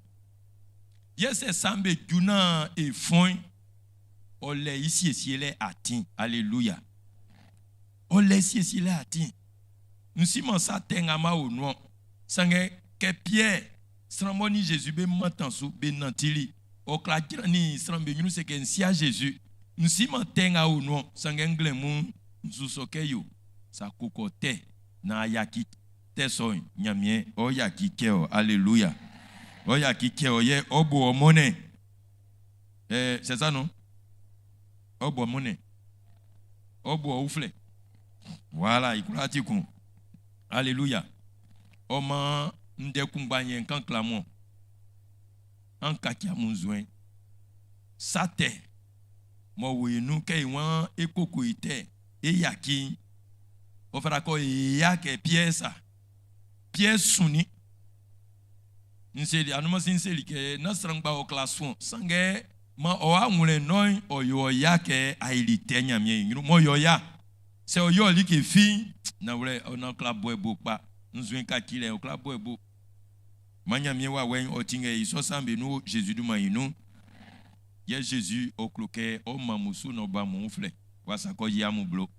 Yes c'est sambe juna e fon. Ole ici ciel atin. Alléluia. Ole ici ciel atin. Nous sommes sa tengama au nom. Sangue que Pierre, Sramoni Jésus, be matansu, be nantili. O klagrani, Srambe, nous c'est qu'un sia Jésus. Nous si mantenga ou non, sangue nglemou, nous sokeyo, sa kokote, na yaki, tesoy, nyamien, o yaki keo, alléluia. O yaki keo, ye, obo omone. C'est ça non? Obo omone. Obo oufle. Voilà, il croit que alléluia. Oma ndekumbanye kan clamon. En kakia munzwen. Sate. Mo wenu ke wan ekoko ite e yaki. O fera ko yake pièce. Pièce suni. Nseli anuma sinseli ke nasrangba o classroom. Sange ma o amule noy o yo yake ailite nyamye. Mo yo ya. C'est au yoli qui fit na wle on club boebo pa nzwen ka kile au club boebo manya miewa wen otinge iso sambe no Jésus du mayinu ye Jésus au cloquet o mamusu no ba mon frère wasa ko ya mu blo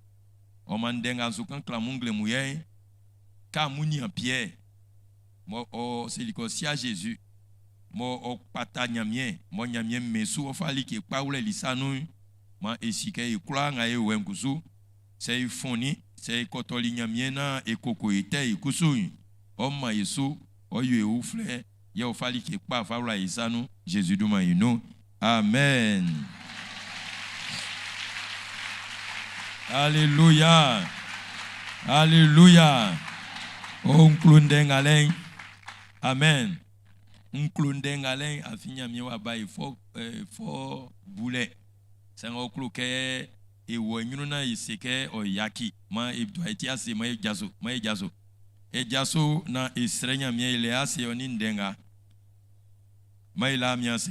o mandenga su kan klamungle muye ka muni en pierre mo o selikosia Jésus mo o pata nyamie mo nyamie mesu o fali ki pa wle lisanu ma esike ikula nga e wenkusu c'est foni, c'est kotolinya miena et kokoite et kusui. Oma yesu, oye oufle, ya ofali ke pa fawla isanu, Jésus du maïno. Amen. Alléluia. Alléluia. On klundeng alen. Amen. On klundeng alen afinya miwa bay fo boulet. C'est un okloke et wanyuna iseke o yaki ma ibdoiti ase ma jazo e jaso na isrenya mie ile ase oni ndenga ma ila mianse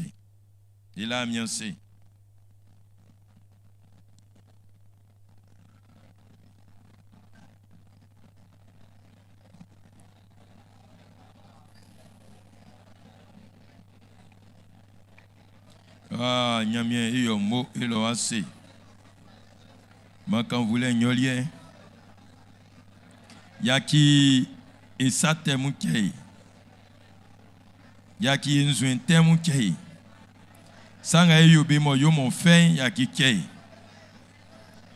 ah nyamie iyo mo ilo ase ma quand voulait nyolien yaki esa temu kei yaki nzuen temu kei sanga yobe mo yo mon fin yaki kei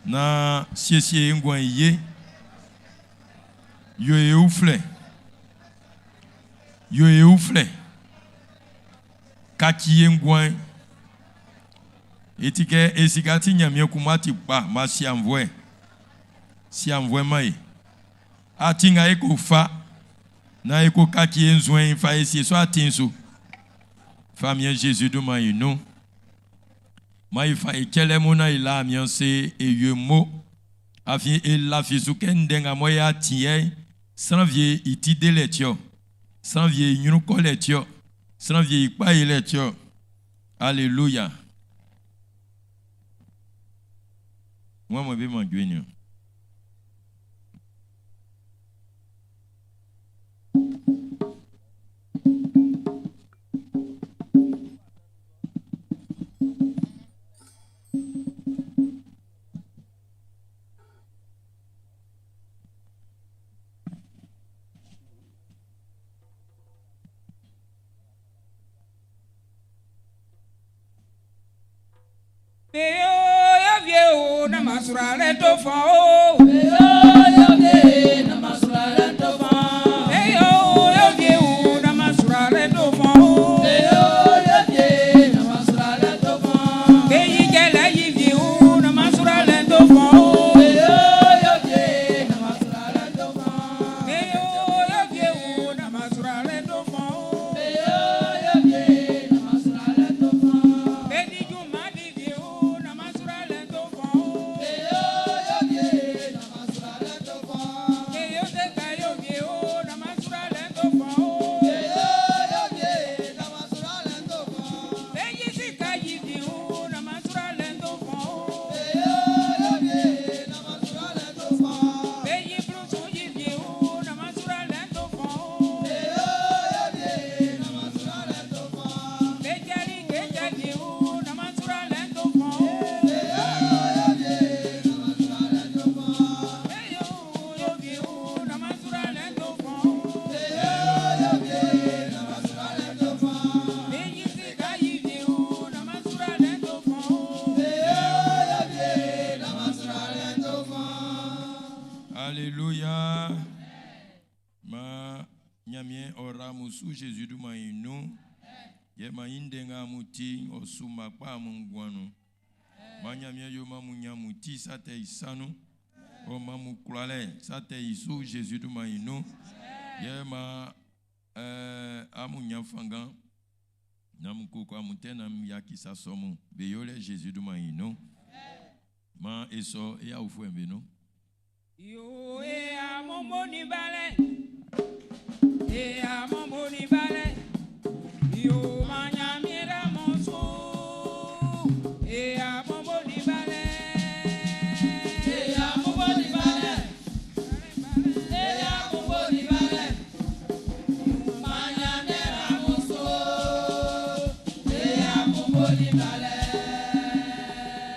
na siesie ngwan ye yo e oufle kaki ngwan etike esikati nyamie kumati pa ma si envoie mai atinga eko fa na eko kaki enzwen fa esi so atinso famille Jésus do maïno mai fa ekele mona ila amianse e yemo afi ela fisu kendenga moya tie sanvie iti deletio sanvie nyunu koletio sanvie ipa eletio alléluia. Moi, je vais m'engueuler. Namasura to fo yo ye namasura to fo yo ye namasura to fo yo ye namasura to fo ke yi gele yi vi namasura to fo yo ye namasura to fo yo ye namasura to fo yo ye namasura to fo be di juma di vi namasura to fo Manyamien ora musu Jésus du maïno. Yema indenga muti osuma pa mungwanu. Manyamien yoma munyamuti sate isanu. O mamu kulale sate isu Jésus du maïno. Yema amunyafanga. Namuku kwa mutena miyaki sasomu. Beyole Jésus du maïno. Ma eso e aufu embeno. Yo e amombo ni bale. E amombo ni bale. Yo manyamira monso. E amombo ni bale. E amombo ni bale. E amombo ni bale. Yo manyamira monso. E amombo ni bale.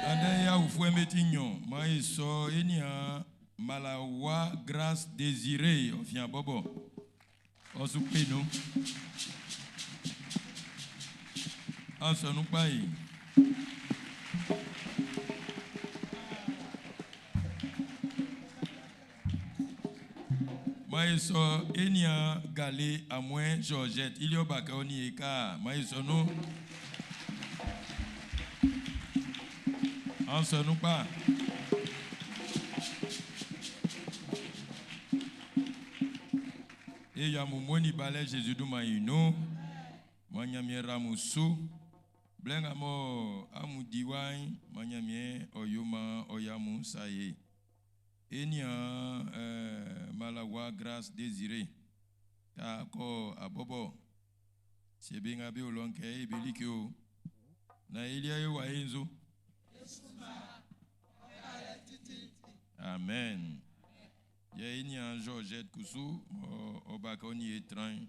Ande ya aufu embetinyo. Ma eso enia Malawa grâce désirée on vient bobo on soupe nous on se nous paye maïso enia galé à moins Georgette il y a bakoni eka maïso nous on se nous pas et ya mumoni balai Jésus du maïno manyamie ramusu blenga mo amudiwai manyamie oyuma oyamu saye enia malawa grâce désirée ta ko abobo sebinga be olonke ebelikio na ilia yo waenzo amen. Il y a une Georgette Koussou, au Bakoni étrange.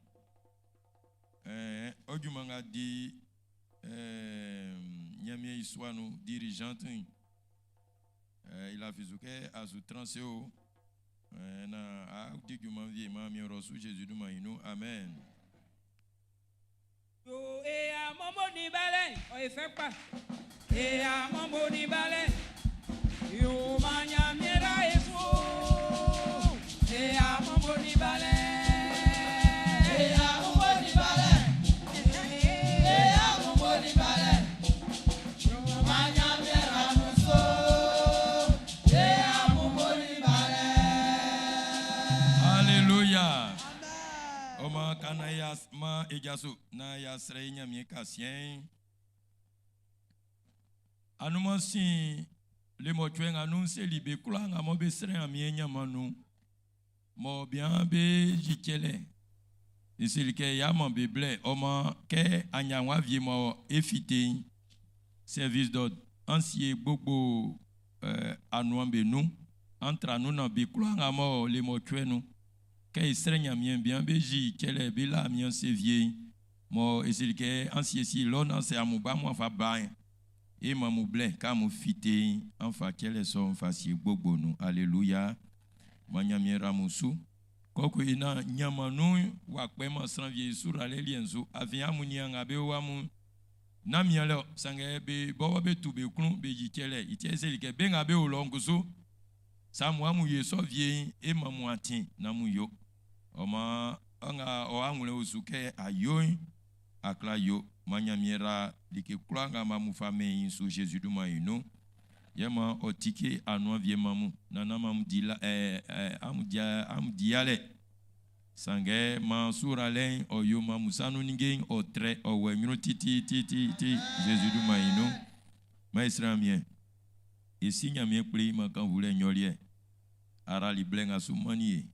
Odumanga dit, Nyamie Iswanu, dirigeante, il a fait ce qu'il a sous transeo. Na dit que ma vie m'a mis au reçu Jésus du Maïno. Amen. Yo e a mambo ni bale, o e fait pas. E a mambo ni bale. Yo manyamira e fo. E a mambo ni bale. E a mambo ni bale. E a mambo ni bale. Yo manyamira muso. E a mambo ni bale. Alléluia. Oma kanaya ma ejasu na ya sreinya mi kasien. Anumansi le motwen anunse libe kula nga mo be sre amienya manu. Mo bien be jikele isil ke yaman be ble oma ke anyanwa vie mo efite service d'ordre ancien gbogbo anuambe nou entre nous na be kula nga mo le mo twenu ke isrenya mien bien be jikele be la mien se vie mo isil ke ancien si lona se amuba mo fa ba e mamu ble ka mo fite enfa kele so enfa si gbogbo nou alléluia. Manyamie ramusu koko ina nyamanu wa kwema sanvie sura le lienzo avia munyanga be wamu na miale sange be bobo be tube kunu be jikele itiese like benga be olonguso samwa mu yeso vie e mamu atin na mu yo oma anga o angule usuke ayo akla yo manyamie ra like kulanga mamu fame insu Jésus du maïno. Yema otike anwa vie mamu nana mamu dila diale sange mansura len oyo mamu sanu ningeng otre owenyo titi Jésus du maïno maître mien et signe mien pli ma kan voulait nyolie ara li blenga sumani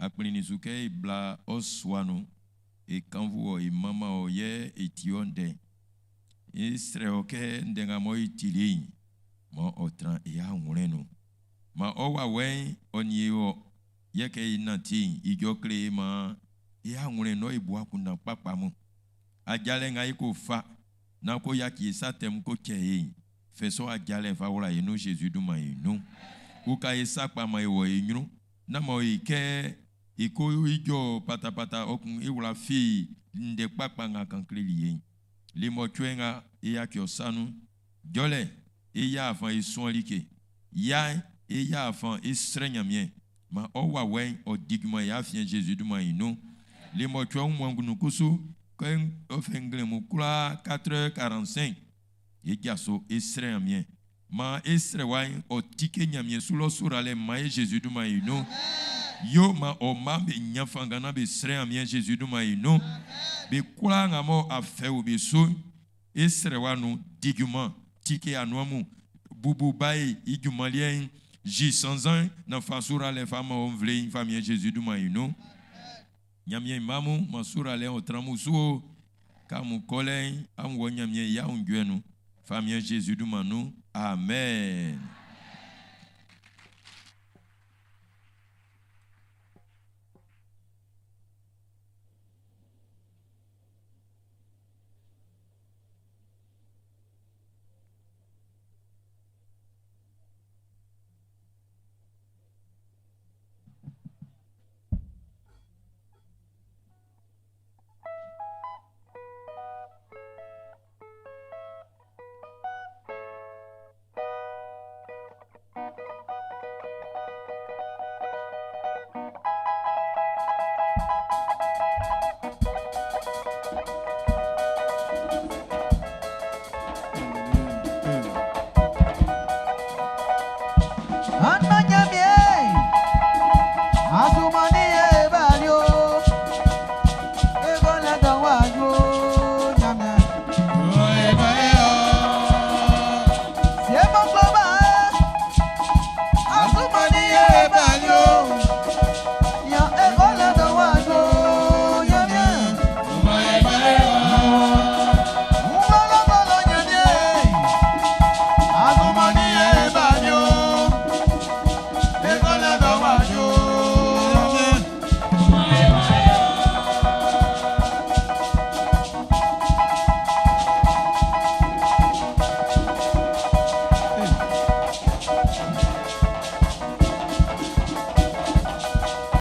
akpini suke bla oswanu e kan vu e mama oye etionde istre oke ndenga moi tili ma otran ya ngurenu ma owa wen onyewo yeke inati igokle ma ya ngureno ibua kuna papa mu ajale ngai ko fa na ko yaki satem ko keye feso ajale fa wala yenu Jésus du maïno uka isa pa ma ewo enyu na mo ike iko ijo patapata okun iwla fi nde papa nga kankliye li mo twenga ya kyosanu jole ya afan isonlike ya afan isrenyamien ma owa wen odigma ya fien Jésus du maïno Les motuons mwangunukusu quand on fait un 4h45 et gaso estre amien ma estre wine o tike nyamie sulo surale ma Jésus du maïno yo ma o ma be nyafangana be estre amien Jésus du maïno be kula ngamo afe obi so estre wanu digument tike anuamu bubu bay igumalien J 100 ans na fasura les femmes on vle famille Jésus du maïno nyamie mamu masura le otramusu kamu kolen am wo nyamie ya ungwenu famille Jésus du manu amen.